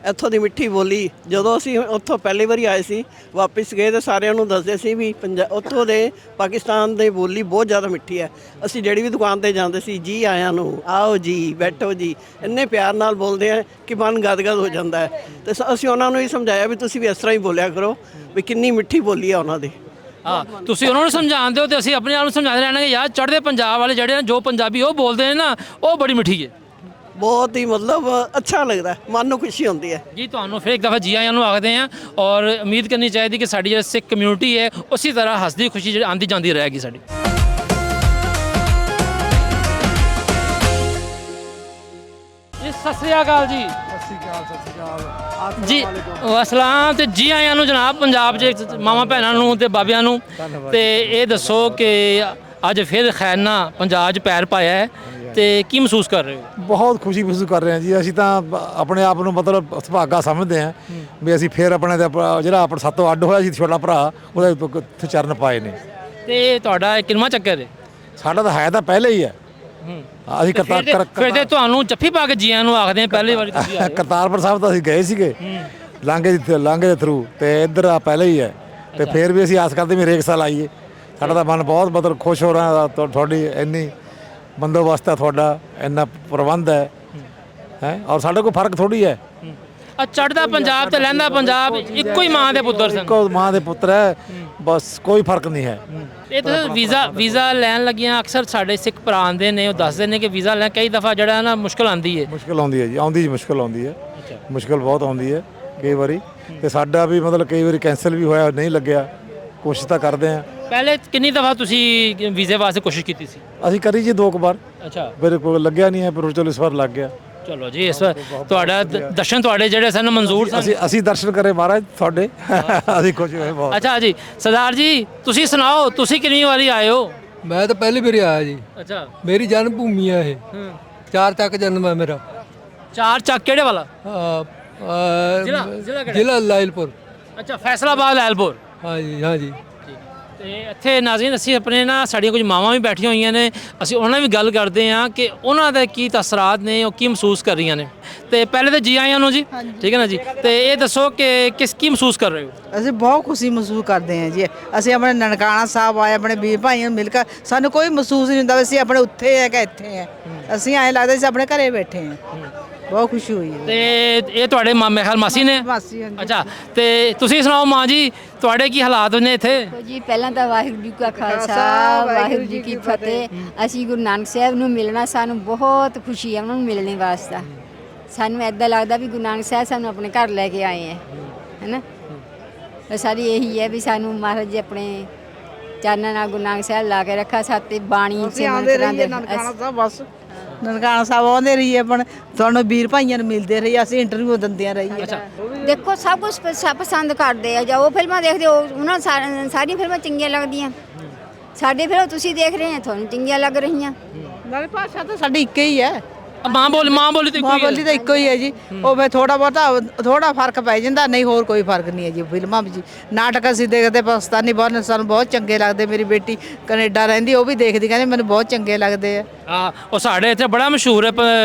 ਇੱਥੋਂ ਦੀ ਮਿੱਠੀ ਬੋਲੀ। ਜਦੋਂ ਅਸੀਂ ਉੱਥੋਂ ਪਹਿਲੀ ਵਾਰੀ ਆਏ ਸੀ, ਵਾਪਸ ਗਏ ਤਾਂ ਸਾਰਿਆਂ ਨੂੰ ਦੱਸਦੇ ਸੀ ਵੀ ਉੱਥੋਂ ਦੇ ਪਾਕਿਸਤਾਨ ਦੀ ਬੋਲੀ ਬਹੁਤ ਜ਼ਿਆਦਾ ਮਿੱਠੀ ਹੈ। ਅਸੀਂ ਜਿਹੜੀ ਵੀ ਦੁਕਾਨ ਤੇ ਜਾਂਦੇ ਸੀ, ਜੀ ਆਇਆਂ ਨੂੰ, ਆਓ ਜੀ, ਬੈਠੋ ਜੀ, ਇੰਨੇ ਪਿਆਰ ਨਾਲ ਬੋਲਦੇ ਆ ਕਿ ਮਨ ਗਦਗਦ ਹੋ ਜਾਂਦਾ ਹੈ। ਤੇ ਅਸੀਂ ਉਹਨਾਂ ਨੂੰ ਹੀ ਸਮਝਾਇਆ ਵੀ ਤੁਸੀਂ ਵੀ ਇਸ ਤਰ੍ਹਾਂ ਹੀ ਬੋਲਿਆ ਕਰੋ, ਵੀ ਕਿੰਨੀ ਮਿੱਠੀ ਬੋਲੀ ਆ ਉਹਨਾਂ ਦੀ।
ਹਾਂ ਤੁਸੀਂ ਉਹਨਾਂ ਨੂੰ ਸਮਝਾਉਂਦੇ ਹੋ ਤੇ ਅਸੀਂ ਆਪਣੇ ਆਪ ਨੂੰ ਸਮਝਾਉਂਦੇ ਰਹਿਣਾ ਕਿ ਯਾਰ ਚੜ੍ਹਦੇ ਪੰਜਾਬ ਵਾਲੇ ਜਿਹੜੇ ਨੇ ਜੋ ਪੰਜਾਬੀ ਉਹ ਬੋਲਦੇ ਨੇ ਨਾ, ਉਹ ਬੜੀ ਮਿੱਠੀ ਹੈ।
ਬਹੁਤ ਹੀ ਮਤਲਬ ਅੱਛਾ ਲੱਗਦਾ, ਮਨ ਨੂੰ ਖੁਸ਼ੀ ਹੁੰਦੀ ਹੈ
ਜੀ। ਤੁਹਾਨੂੰ ਫਿਰ ਇੱਕ ਦਫਾ ਜੀ ਆਇਆਂ ਨੂੰ ਆਖਦੇ ਹਾਂ ਔਰ ਉਮੀਦ ਕਰਨੀ ਚਾਹੀਦੀ ਕਿ ਸਾਡੀ ਜਿਹੜੀ ਸਿੱਖ ਕਮਿਊਨਿਟੀ ਹੈ ਉਸੇ ਤਰ੍ਹਾਂ ਹੱਸਦੀ ਖੁਸ਼ੀ ਜਿਹੜੀ ਆਉਂਦੀ ਜਾਂਦੀ ਰਹੇਗੀ ਸਾਡੀ। ਜੀ ਸਤਿ ਸ੍ਰੀ ਅਕਾਲ ਜੀ। ਜੀ ਵਸਲਾਮ ਤੇ ਜੀ ਆਇਆਂ ਨੂੰ ਜਨਾਬ ਪੰਜਾਬ 'ਚ ਮਾਵਾਂ ਭੈਣਾਂ ਨੂੰ ਤੇ ਬਾਬਿਆਂ ਨੂੰ। ਤੇ ਇਹ ਦੱਸੋ ਕਿ ਅੱਜ ਫਿਰ ਖੈਰ ਨਾਲ ਪੰਜਾਬ 'ਚ ਪੈਰ ਪਾਇਆ ਹੈ ਤੇ ਕੀ ਮਹਿਸੂਸ ਕਰ ਰਹੇ ਹੋ?
ਬਹੁਤ ਖੁਸ਼ੀ ਮਹਿਸੂਸ ਕਰ ਰਹੇ ਹਾਂ ਜੀ। ਅਸੀਂ ਤਾਂ ਆਪਣੇ ਆਪ ਨੂੰ ਮਤਲਬ ਸੁਭਾਗਾ ਸਮਝਦੇ ਹਾਂ ਵੀ ਅਸੀਂ ਫਿਰ ਆਪਣੇ ਤੇ ਜਿਹੜਾ ਆਪਣਾ ਸਾਤੋਂ ਅੱਡ ਹੋਇਆ ਸੀ ਛੋਟਾ ਭਰਾ, ਉਹਦੇ ਉੱਥੇ ਚਰਨ ਪਾਏ ਨੇ।
ਤੇ ਤੁਹਾਡਾ ਕਿੰਨਵਾਂ ਚੱਕਰ ਹੈ?
ਸਾਡਾ ਤਾਂ ਹੈ ਤਾਂ ਪਹਿਲੇ ਹੀ ਹੈ। ਅਸੀਂ
ਫਿਰ ਤੇ ਤੁਹਾਨੂੰ ਜੱਫੀ ਪਾ ਕੇ ਜੀਆਂ ਨੂੰ ਆਖਦੇ ਆ ਪਹਿਲੀ ਵਾਰੀ ਤੁਸੀਂ ਆਏ ਹੋ।
ਕਰਤਾਰਪੁਰ ਸਾਹਿਬ ਤਾਂ ਅਸੀਂ ਗਏ ਸੀਗੇ ਲਾਂਘੇ ਦੇ ਥਰੂ, ਤੇ ਇੱਧਰ ਆ ਪਹਿਲੇ ਹੀ ਹੈ। ਤੇ ਫਿਰ ਵੀ ਅਸੀਂ ਆਸ ਕਰਦੇ ਵੀ ਹਰੇਕ ਸਾਲ ਆਈਏ। ਸਾਡਾ ਤਾਂ ਮਨ ਬਹੁਤ ਮਤਲਬ ਖੁਸ਼ ਹੋ ਰਿਹਾ, ਤੁਹਾਡੀ ਇੰਨੀ ਬੰਦੋਬਸਤ ਹੈ, ਤੁਹਾਡਾ ਇੰਨਾ ਪ੍ਰਬੰਧ ਹੈ ਔਰ ਸਾਡੇ ਕੋਈ ਫਰਕ ਥੋੜੀ ਹੈ।
ਚੜ੍ਹਦਾ ਪੰਜਾਬ ਤੇ ਲਹਿੰਦਾ ਪੰਜਾਬ ਇੱਕੋ ਹੀ ਮਾਂ ਦੇ ਪੁੱਤਰ ਸਨ।
ਇੱਕੋ ਮਾਂ ਦੇ ਪੁੱਤਰ ਹੈ, ਬਸ ਕੋਈ ਫਰਕ ਨਹੀਂ ਹੈ।
ਇਹ ਤਾਂ ਵੀਜ਼ਾ ਲੈਣ ਲੱਗਿਆਂ ਅਕਸਰ ਸਾਡੇ ਸਿੱਖ ਭਰਾ ਆਉਂਦੇ ਨੇ, ਉਹ ਦੱਸਦੇ ਨੇ ਕਿ ਵੀਜ਼ਾ ਲੈਣ ਕਈ ਦਫਾ ਜਿਹੜਾ ਨਾ ਮੁਸ਼ਕਲ ਆਉਂਦੀ ਹੈ।
ਮੁਸ਼ਕਲ ਆਉਂਦੀ ਹੈ ਜੀ, ਮੁਸ਼ਕਲ ਆਉਂਦੀ ਹੈ, ਮੁਸ਼ਕਲ ਬਹੁਤ ਆਉਂਦੀ ਹੈ ਕਈ ਵਾਰੀ। ਤੇ ਸਾਡਾ ਵੀ ਮਤਲਬ ਕਈ ਵਾਰੀ ਕੈਂਸਲ ਵੀ ਹੋਇਆ, ਨਹੀਂ ਲੱਗਿਆ। ਕੋਸ਼ਿਸ਼ ਤਾਂ ਕਰਦੇ ਹਾਂ।
ਪਹਿਲੇ ਕਿੰਨੀ ਦਫਾ ਤੁਸੀਂ ਵੀਜ਼ੇ ਵਾਸਤੇ ਕੋਸ਼ਿਸ਼ ਕੀਤੀ ਸੀ?
ਅਸੀਂ ਕਰੀ ਜੀ 2 ਵਾਰ।
ਅੱਛਾ।
ਫਿਰ ਕੋਈ ਲੱਗਿਆ ਨਹੀਂ ਹੈ, ਪਰ ਚਲੋ ਇਸ ਵਾਰ ਲੱਗ ਗਿਆ।
ਚਲੋ ਜੀ, ਇਸ ਵਾਰ ਤੁਹਾਡਾ ਦਰਸ਼ਨ ਤੁਹਾਡੇ ਜਿਹੜੇ ਸਨ ਮਨਜ਼ੂਰ ਸਨ।
ਅਸੀਂ ਦਰਸ਼ਨ ਕਰੇ ਮਹਾਰਾਜ ਤੁਹਾਡੇ। ਅਸੀਂ ਖੁਸ਼ ਹੋਏ ਬਹੁਤ।
ਅੱਛਾ ਜੀ, ਸਰਦਾਰ ਜੀ ਤੁਸੀਂ ਸੁਣਾਓ, ਤੁਸੀਂ ਕਿੰਨੀ ਵਾਰੀ ਆਏ ਹੋ?
ਮੈਂ ਤਾਂ ਪਹਿਲੀ ਵਾਰੀ ਆਇਆ ਜੀ।
ਅੱਛਾ।
ਮੇਰੀ ਜਨਮ ਭੂਮੀ ਹੈ ਇਹ। 4 ਚੱਕ ਜਨਮ ਹੈ ਮੇਰਾ।
4 ਚੱਕ ਕਿਹੜੇ ਵਾਲਾ?
ਜ਼ਿਲ੍ਹਾ ਲਾਇਲਪੁਰ।
ਅੱਛਾ, ਫੈਸਲਾਬਾਦ ਲਾਇਲਪੁਰ।
ਹਾਂਜੀ ਹਾਂਜੀ।
ਤੇ ਇੱਥੇ ਨਾਜ਼ਰੀਨ ਅਸੀਂ ਆਪਣੇ ਨਾ ਸਾਡੀਆਂ ਕੁਝ ਮਾਵਾਂ ਵੀ ਬੈਠੀਆਂ ਹੋਈਆਂ ਨੇ, ਅਸੀਂ ਉਹਨਾਂ ਨਾਲ ਵੀ ਗੱਲ ਕਰਦੇ ਹਾਂ ਕਿ ਉਹਨਾਂ ਦੇ ਕੀ ਤਸਰਾਤ ਨੇ, ਉਹ ਕੀ ਮਹਿਸੂਸ ਕਰ ਰਹੀਆਂ ਨੇ। ਤੇ ਪਹਿਲੇ ਤਾਂ ਜੀ ਆਇਆਂ ਨੂੰ ਜੀ, ਠੀਕ ਹੈ ਨਾ ਜੀ। ਤੇ ਇਹ ਦੱਸੋ ਕਿ ਕੀ ਮਹਿਸੂਸ ਕਰ ਰਹੇ ਹੋ?
ਅਸੀਂ ਬਹੁਤ ਖੁਸ਼ੀ ਮਹਿਸੂਸ ਕਰਦੇ ਹਾਂ ਜੀ। ਅਸੀਂ ਆਪਣੇ ਨਨਕਾਣਾ ਸਾਹਿਬ ਆਏ, ਆਪਣੇ ਵੀਰ ਭਾਈਆਂ ਨੂੰ ਮਿਲ ਕੇ ਸਾਨੂੰ ਕੋਈ ਮਹਿਸੂਸ ਨਹੀਂ ਹੁੰਦਾ ਵੀ ਅਸੀਂ ਆਪਣੇ ਉੱਥੇ ਹੈ ਕਿ ਇੱਥੇ ਹੈ। ਅਸੀਂ ਐਂ ਲੱਗਦਾ ਸੀ ਆਪਣੇ ਘਰੇ ਬੈਠੇ ਹਾਂ। ਬਹੁਤ ਖੁਸ਼ੀ ਹੋਈ ਹੈ।
ਤੇ ਇਹ ਤੁਹਾਡੇ ਮਾਮੇ ਖਿਆਲ ਮਾਸੀ ਨੇ?
ਮਾਸੀ। ਹਾਂਜੀ।
ਅੱਛਾ, ਤੇ ਤੁਸੀਂ ਸੁਣਾਓ ਮਾਂ ਜੀ, ਤੁਹਾਡੇ ਕੀ ਹਾਲਾਤ ਨੇ ਇੱਥੇ?
ਜੀ ਪਹਿਲਾਂ ਤਾਂ ਵਾਹਿਗੁਰੂ ਜੀ ਕਾ ਖਾਲਸਾ, ਵਾਹਿਗੁਰੂ ਜੀ ਕੀ ਫਤਿਹ। ਅਸੀਂ ਗੁਰੂ ਨਾਨਕ ਸਾਹਿਬ ਨੂੰ ਮਿਲਣਾ, ਸਾਨੂੰ ਬਹੁਤ ਖੁਸ਼ੀ ਹੈ ਉਹਨਾਂ ਨੂੰ ਮਿਲਣ ਵਾਸਤੇ। ਸਾਨੂੰ ਇੱਦਾਂ ਲੱਗਦਾ ਵੀ ਗੁਰੂ ਨਾਨਕ ਸਾਹਿਬ ਸਾਨੂੰ ਆਪਣੇ ਘਰ ਲੈ ਕੇ ਆਏ ਹੈ ਨਾ। ਸਾਡੀ ਇਹੀ ਹੈ ਵੀ ਸਾਨੂੰ ਮਹਾਰਾਜ ਜੀ ਆਪਣੇ ਚਾਨਣ ਨਾਲ ਗੁਰੂ ਨਾਨਕ ਸਾਹਿਬ ਲਾ ਕੇ ਰੱਖਾ, ਸਾਤੇ ਬਾਣੀ
ਆਉਂਦੇ ਰਹੀਏ ਨਨਕਾਣਾ ਸਾਹਿਬ। ਬਸ ਨਨਕਾਣਾ ਸਾਹਿਬ ਆਉਂਦੇ ਰਹੀਏ, ਆਪਣੇ ਤੁਹਾਨੂੰ ਵੀਰ ਭਾਈਆਂ ਨੂੰ ਮਿਲਦੇ ਰਹੀਏ, ਅਸੀਂ ਇੰਟਰਵਿਊ ਦਿੰਦੇ ਰਹੀਏ।
ਦੇਖੋ ਸਭ ਕੁਝ ਪਸੰਦ ਕਰਦੇ ਆ, ਜਾਂ ਉਹ ਫਿਲਮਾਂ ਦੇਖਦੇ ਹੋ ਉਹਨਾਂ ਸਾਰੀਆਂ ਫਿਲਮਾਂ ਚੰਗੀਆਂ ਲੱਗਦੀਆਂ। ਸਾਡੇ ਫਿਰ ਤੁਸੀਂ ਦੇਖ ਰਹੇ ਆ, ਤੁਹਾਨੂੰ ਚੰਗੀਆਂ ਲੱਗ ਰਹੀਆਂ।
ਨਾਲੇ ਭਾਸ਼ਾ ਤਾਂ ਸਾਡੀ ਇੱਕ ਹੀ ਹੈ।
ਮਾਂ ਬੋਲੀ
ਤਾਂ ਇੱਕੋ ਹੀ ਹੈ ਜੀ। ਉਹ ਫਿਰ ਥੋੜਾ ਫਰਕ ਪੈ ਜਾਂਦਾ, ਨਹੀਂ ਹੋਰ ਕੋਈ ਫਰਕ ਨਹੀਂ ਹੈ ਜੀ ਫਿਲਮਾਂ ਵਿੱਚ। ਨਾਟਕ ਅਸੀਂ ਦੇਖਦੇ ਪਾਕਿਸਤਾਨੀ ਬਹੁਤ, ਸਾਨੂੰ ਬਹੁਤ ਚੰਗੇ ਲੱਗਦੇ। ਮੇਰੀ ਬੇਟੀ ਕੈਨੇਡਾ ਰਹਿੰਦੀ, ਉਹ ਵੀ ਦੇਖਦੀ, ਕਹਿੰਦੀ ਮੈਨੂੰ ਬਹੁਤ ਚੰਗੇ ਲੱਗਦੇ ਆ।
ਉਹ ਸਾਡੇ ਇੱਥੇ ਬੜਾ ਮਸ਼ਹੂਰ ਹੈ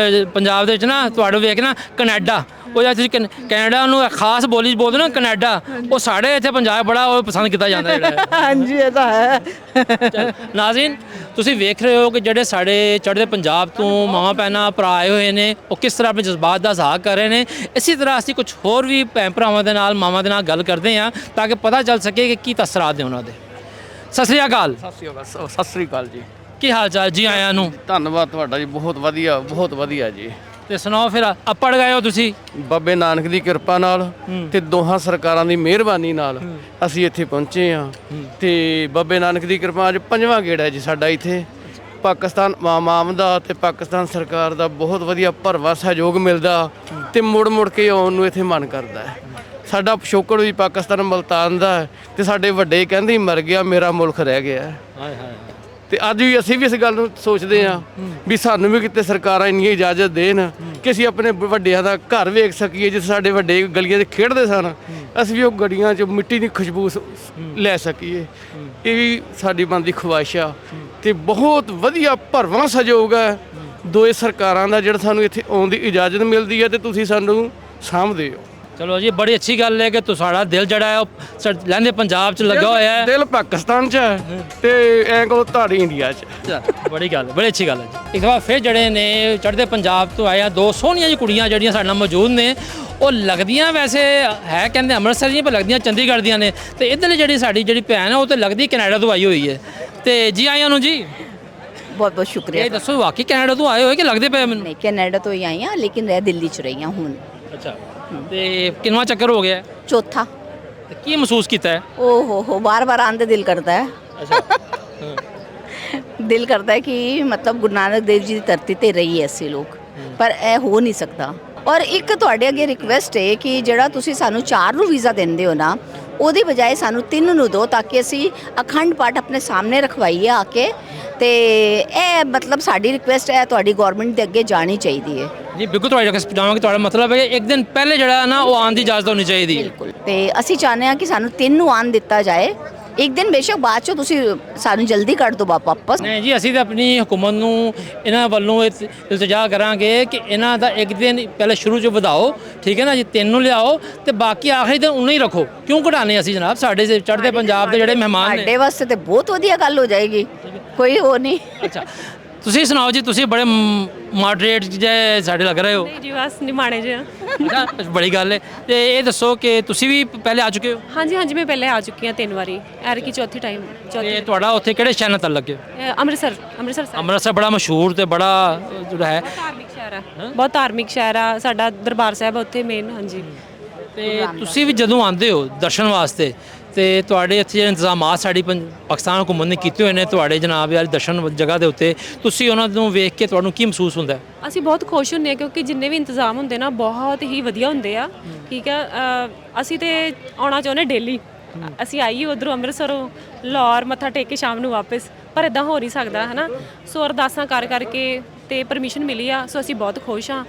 ਪੰਜਾਬ ਦੇ ਵਿੱਚ ਨਾ, ਤੁਹਾਡੇ ਵੇਖ ਨਾ ਕੈਨੇਡਾ, ਉਹ ਜਦ ਤੁਸੀਂ ਕੈਨੇਡਾ ਨੂੰ ਖਾਸ ਬੋਲੀ ਬੋਲਦੇ ਨਾ ਕੈਨੇਡਾ, ਉਹ ਸਾਡੇ ਇੱਥੇ ਪੰਜਾਬ ਬੜਾ ਉਹ ਪਸੰਦ ਕੀਤਾ ਜਾਂਦਾ ਜਿਹੜਾ।
ਹਾਂਜੀ ਇਹ ਤਾਂ ਹੈ।
ਨਾਜ਼ਰੀਨ ਤੁਸੀਂ ਵੇਖ ਰਹੇ ਹੋ ਕਿ ਜਿਹੜੇ ਸਾਡੇ ਚੜ੍ਹਦੇ ਪੰਜਾਬ ਤੋਂ ਮਾਵਾਂ ਭੈਣਾਂ ਭਰਾ ਆਏ ਹੋਏ ਨੇ, ਉਹ ਕਿਸ ਤਰ੍ਹਾਂ ਆਪਣੇ ਜਜ਼ਬਾਤ ਦਾ ਇਜ਼ਹਾਰ ਕਰ ਰਹੇ ਨੇ। ਇਸੇ ਤਰ੍ਹਾਂ ਅਸੀਂ ਕੁਝ ਹੋਰ ਵੀ ਭੈਣ ਭਰਾਵਾਂ ਦੇ ਨਾਲ, ਮਾਵਾਂ ਦੇ ਨਾਲ ਗੱਲ ਕਰਦੇ ਹਾਂ ਤਾਂ ਕਿ ਪਤਾ ਚੱਲ ਸਕੇ ਕਿ ਕੀ ਤਸਰਾਤ ਨੇ ਉਹਨਾਂ ਦੇ। ਸਤਿ ਸ੍ਰੀ ਅਕਾਲ।
ਸਤਿ ਸ੍ਰੀ ਅਕਾਲ ਜੀ।
ਕੀ ਹਾਲ ਚਾਲ ਜੀ ਆਇਆਂ ਨੂੰ?
ਧੰਨਵਾਦ ਤੁਹਾਡਾ ਜੀ, ਬਹੁਤ ਵਧੀਆ ਜੀ।
ਤੇ ਸੁਣਾਓ ਫਿਰ ਅੱਪੜ ਗਏ ਹੋ ਤੁਸੀਂ?
ਬਾਬੇ ਨਾਨਕ ਦੀ ਕਿਰਪਾ ਨਾਲ ਤੇ ਦੋਹਾਂ ਸਰਕਾਰਾਂ ਦੀ ਮਿਹਰਬਾਨੀ ਨਾਲ ਅਸੀਂ ਇੱਥੇ ਪਹੁੰਚੇ ਹਾਂ। ਤੇ ਬਾਬੇ ਨਾਨਕ ਦੀ ਕਿਰਪਾ ਅੱਜ 5ਵਾਂ ਗੇੜਾ ਹੈ ਜੀ ਸਾਡਾ ਇੱਥੇ। ਪਾਕਿਸਤਾਨ ਮਾਮ ਦਾ ਤੇ ਪਾਕਿਸਤਾਨ ਸਰਕਾਰ ਦਾ ਬਹੁਤ ਵਧੀਆ ਭਰਵਾਂ ਸਹਿਯੋਗ ਮਿਲਦਾ ਤੇ ਮੁੜ ਕੇ ਆਉਣ ਨੂੰ ਇੱਥੇ ਮਨ ਕਰਦਾ ਹੈ। ਸਾਡਾ ਪਿਛੋਕੜ ਵੀ ਪਾਕਿਸਤਾਨ ਮੁਲਤਾਨ ਦਾ ਹੈ ਤੇ ਸਾਡੇ ਵੱਡੇ ਕਹਿੰਦੇ ਹੀ ਮਰ ਗਿਆ, ਮੇਰਾ ਮੁਲਕ ਰਹਿ ਗਿਆ।
ਹਾਏ ਹਾਏ
ਤੇ ਅੱਜ ਵੀ ਅਸੀਂ ਵੀ ਇਸ ਗੱਲ ਨੂੰ ਸੋਚਦੇ ਹਾਂ ਵੀ ਸਾਨੂੰ ਵੀ ਕਿਤੇ ਸਰਕਾਰਾਂ ਇੰਨੀ ਇਜਾਜ਼ਤ ਦੇਣ ਕਿ ਅਸੀਂ ਆਪਣੇ ਵੱਡਿਆਂ ਦਾ ਘਰ ਵੇਖ ਸਕੀਏ, ਜਿੱਥੇ ਸਾਡੇ ਵੱਡੇ ਗਲੀਆਂ 'ਚ ਖੇਡਦੇ ਸਨ, ਅਸੀਂ ਵੀ ਉਹ ਗਲੀਆਂ 'ਚ ਮਿੱਟੀ ਦੀ ਖੁਸ਼ਬੂ ਲੈ ਸਕੀਏ। ਇਹ ਵੀ ਸਾਡੀ ਮਨ ਦੀ ਖੁਆਇਸ਼ ਆ ਤੇ ਬਹੁਤ ਵਧੀਆ ਭਰਵਾਂ ਸਹਿਯੋਗ ਹੈ ਦੋਏ ਸਰਕਾਰਾਂ ਦਾ, ਜਿਹੜਾ ਸਾਨੂੰ ਇੱਥੇ ਆਉਣ ਦੀ ਇਜਾਜ਼ਤ ਮਿਲਦੀ ਹੈ ਤੇ ਤੁਸੀਂ ਸਾਨੂੰ ਸਾਂਭਦੇ ਹੋ।
ਚਲੋ ਜੀ, ਬੜੀ ਅੱਛੀ ਗੱਲ ਹੈ ਕਿ ਤੁਹਾਡਾ ਦਿਲ ਜਿਹੜਾ ਹੈ ਉਹ ਲਹਿੰਦੇ ਪੰਜਾਬ 'ਚ ਲੱਗਾ ਹੋਇਆ ਹੈ।
ਦਿਲ ਪਾਕਿਸਤਾਨ 'ਚ ਹੈ ਤੇ ਐਂ ਕਹੋ ਤੁਹਾਡੀ ਇੰਡੀਆ 'ਚ।
ਬੜੀ ਗੱਲ, ਬੜੀ ਅੱਛੀ ਗੱਲ ਹੈ ਜੀ। ਇੱਕ ਵਾਰ ਫਿਰ ਜਿਹੜੇ ਨੇ ਚੜ੍ਹਦੇ ਪੰਜਾਬ ਤੋਂ ਆਏ ਆ ਦੋ ਸੋਹਣੀਆਂ ਜੀ ਕੁੜੀਆਂ ਜਿਹੜੀਆਂ ਸਾਡੇ ਨਾਲ ਮੌਜੂਦ ਨੇ, ਉਹ ਲੱਗਦੀਆਂ ਵੈਸੇ ਹੈ ਕਹਿੰਦੇ ਅੰਮ੍ਰਿਤਸਰ ਦੀਆਂ, ਪਰ ਲੱਗਦੀਆਂ ਚੰਡੀਗੜ੍ਹ ਦੀਆਂ ਨੇ। ਤੇ ਇੱਧਰਲੀ ਜਿਹੜੀ ਸਾਡੀ ਜਿਹੜੀ ਭੈਣ ਹੈ ਉਹ ਤਾਂ ਲੱਗਦੀ ਕੈਨੇਡਾ ਤੋਂ ਆਈ ਹੋਈ ਹੈ। ਤੇ ਜੀ ਆਇਆਂ ਨੂੰ ਜੀ,
ਬਹੁਤ ਬਹੁਤ ਸ਼ੁਕਰੀਆ।
ਇਹ ਦੱਸੋ ਵਾਕਈ ਕੈਨੇਡਾ ਤੋਂ ਆਏ ਹੋਏ ਕਿ ਲੱਗਦੇ ਪਏ ਮੈਨੂੰ?
ਨਹੀਂ, ਕੈਨੇਡਾ ਤੋਂ ਹੀ ਆਈ ਹਾਂ, ਲੇਕਿਨ ਰਹਿ ਦਿੱਲੀ 'ਚ ਰਹੀ ਹਾਂ ਹੁਣ।
ਅੱਛਾ, ਤੇ ਕਿੰਨਾ ਚੱਕਰ ਹੋ ਗਿਆ?
ਚੌਥਾ।
ਤੇ ਕੀ ਮਹਿਸੂਸ ਕੀਤਾ ਹੈ?
ਓ ਹੋ ਬਾਰ-ਬਾਰ ਆਉਣ ਦਾ ਦਿਲ ਕਰਦਾ ਹੈ।
ਅੱਛਾ
ਦਿਲ ਕਰਦਾ ਹੈ ਕਿ ਮਤਲਬ ਗੁਰੂ ਨਾਨਕ ਦੇਵ ਜੀ ਦੀ ਧਰਤੀ ਤੇ ਰਹੀ ਐਸੇ ਲੋਕ, ਪਰ ਇਹ ਹੋ ਨਹੀਂ ਸਕਦਾ। ਔਰ ਇੱਕ ਤੁਹਾਡੇ ਅੱਗੇ ਰਿਕੁਐਸਟ ਹੈ ਕਿ ਜਿਹੜਾ ਤੁਸੀਂ ਸਾਨੂੰ 4 ਨੂੰ ਵੀਜ਼ਾ ਦਿੰਦੇ ਹੋ ਨਾ, ਉਹਦੀ ਬਜਾਏ ਸਾਨੂੰ 3 ਨੂੰ ਦਿਓ, ਤਾਂ ਕਿ ਅਸੀਂ ਅਖੰਡ ਪਾਠ ਆਪਣੇ ਸਾਹਮਣੇ ਰਖਵਾਈਏ ਆ ਕੇ। ਤੇ ਇਹ ਮਤਲਬ ਸਾਡੀ ਰਿਕੁਐਸਟ ਹੈ, ਤੁਹਾਡੀ ਗਵਰਨਮੈਂਟ ਦੇ ਅੱਗੇ ਜਾਣੀ ਚਾਹੀਦੀ ਹੈ
ਜੀ। ਬਿਲਕੁਲ ਤੁਹਾਡੇ ਰਿਕਵੈਸਟ ਪਹੁੰਚਾਵਾਂਗੇ। ਤੁਹਾਡਾ ਮਤਲਬ ਹੈ ਕਿ ਇੱਕ ਦਿਨ ਪਹਿਲੇ ਜਿਹੜਾ ਨਾ ਉਹ ਆਉਣ ਦੀ ਇਜਾਜ਼ਤ ਹੋਣੀ ਚਾਹੀਦੀ ਹੈ।
ਬਿਲਕੁਲ। ਤੇ ਅਸੀਂ ਚਾਹੁੰਦੇ ਹਾਂ ਕਿ ਸਾਨੂੰ 3 ਨੂੰ ਆਉਣ ਦਿੱਤਾ ਜਾਏ। ਇੱਕ ਦਿਨ ਬੇਸ਼ੱਕ ਬਾਅਦ ਚੋਂ ਤੁਸੀਂ ਸਾਨੂੰ ਜਲਦੀ ਕੱਢ ਦਿਓ ਵਾਪਸ।
ਨਹੀਂ ਜੀ, ਅਸੀਂ ਤਾਂ ਆਪਣੀ ਹੁਕੂਮਤ ਨੂੰ ਇਹਨਾਂ ਵੱਲੋਂ ਇਲਤਜਾ ਕਰਾਂਗੇ ਕਿ ਇਹਨਾਂ ਦਾ ਇੱਕ ਦਿਨ ਪਹਿਲੇ ਸ਼ੁਰੂ 'ਚ ਵਧਾਓ, ਠੀਕ ਹੈ ਨਾ ਜੀ, 3 ਨੂੰ ਲਿਆਓ ਤੇ ਬਾਕੀ ਆਖਰੀ ਦਿਨ ਉਨਾਂ ਹੀ ਰੱਖੋ। ਕਿਉਂ ਘਟਾਣੇ ਅਸੀਂ ਜਨਾਬ? ਸਾਡੇ ਚੜ੍ਹਦੇ ਪੰਜਾਬ ਦੇ ਜਿਹੜੇ ਮਹਿਮਾਨ ਨੇ,
ਸਾਡੇ ਵਾਸਤੇ ਤੇ ਬਹੁਤ ਵਧੀਆ ਗੱਲ ਹੋ ਜਾਏਗੀ, ਕੋਈ ਹੋ ਨਹੀਂ।
ਅੱਛਾ, ਤੁਸੀਂ ਸੁਣਾਓ ਜੀ, ਤੁਸੀਂ ਬੜੇ ਮਾਡਰੇਟ ਜੇ ਸਾਡੇ ਲੱਗ ਰਹੇ ਹੋ।
ਨਹੀਂ ਜੀ, ਬਸ ਨਿਮਾਣੇ ਜੇ।
ਅੱਛਾ, ਬੜੀ ਗੱਲ ਹੈ। ਤੇ ਇਹ ਦੱਸੋ ਕਿ ਤੁਸੀਂ ਵੀ ਪਹਿਲੇ ਆ ਚੁੱਕੇ ਹੋ?
ਹਾਂਜੀ ਹਾਂਜੀ, ਮੈਂ ਪਹਿਲੇ ਆ ਚੁੱਕੀ ਹਾਂ 3 ਵਾਰੀ, ਐਰ ਕੀ ਚੌਥੀ ਟਾਈਮ।
ਤੇ ਤੁਹਾਡਾ ਉੱਥੇ ਕਿਹੜੇ ਸ਼ਹਿਰ ਨਾਲ ਲੱਗੇ?
ਅੰਮ੍ਰਿਤਸਰ। ਸਾਹਿਬ
ਅੰਮ੍ਰਿਤਸਰ ਬੜਾ ਮਸ਼ਹੂਰ ਤੇ ਬੜਾ ਜਿਹੜਾ ਹੈ
ਧਾਰਮਿਕ ਸ਼ਹਿਰ ਹੈ, ਬਹੁਤ ਧਾਰਮਿਕ ਸ਼ਹਿਰ ਆ ਸਾਡਾ। ਦਰਬਾਰ ਸਾਹਿਬ ਉੱਥੇ ਮੇਨ। ਹਾਂਜੀ।
ਤੇ ਤੁਸੀਂ ਵੀ ਜਦੋਂ ਆਉਂਦੇ ਹੋ ਦਰਸ਼ਨ ਵਾਸਤੇ, ਤੇ ਤੁਹਾਡੇ ਇੱਥੇ ਜਿਹੜੇ ਇੰਤਜ਼ਾਮਾਤ ਸਾਡੀ ਪਾਕਿਸਤਾਨ ਹੁਕੂਮਤ ਨੇ ਕੀਤੇ ਹੋਏ ਨੇ ਤੁਹਾਡੇ ਜਨਾਬ ਵਾਲੀ ਦਰਸ਼ਨ ਜਗ੍ਹਾ ਦੇ ਉੱਤੇ, ਤੁਸੀਂ ਉਹਨਾਂ ਨੂੰ ਵੇਖ ਕੇ ਤੁਹਾਨੂੰ ਕੀ ਮਹਿਸੂਸ ਹੁੰਦਾ ਹੈ?
ਅਸੀਂ ਬਹੁਤ ਖੁਸ਼ ਹੁੰਦੇ ਹਾਂ ਕਿਉਂਕਿ ਜਿੰਨੇ ਵੀ ਇੰਤਜ਼ਾਮ ਹੁੰਦੇ ਨਾ ਬਹੁਤ ਹੀ ਵਧੀਆ ਹੁੰਦੇ ਆ। ਠੀਕ ਹੈ, ਅਸੀਂ ਤੇ ਆਉਣਾ ਚਾਹੁੰਦੇ ਡੇਲੀ। ਅਸੀਂ ਆਈਏ ਉੱਧਰੋਂ ਅੰਮ੍ਰਿਤਸਰੋਂ ਲਾਹੌਰ, ਮੱਥਾ ਟੇਕ ਕੇ ਸ਼ਾਮ ਨੂੰ ਵਾਪਸ, ਪਰ ਇਦਾਂ ਹੋ ਨਹੀਂ ਸਕਦਾ ਹੈ ਨਾ। ਸੋ ਅਰਦਾਸਾਂ ਕਰਕੇ ਤੇ ਪਰਮਿਸ਼ਨ ਮਿਲੀ ਆ, ਸੋ ਅਸੀਂ ਬਹੁਤ ਖੁਸ਼ ਹਾਂ।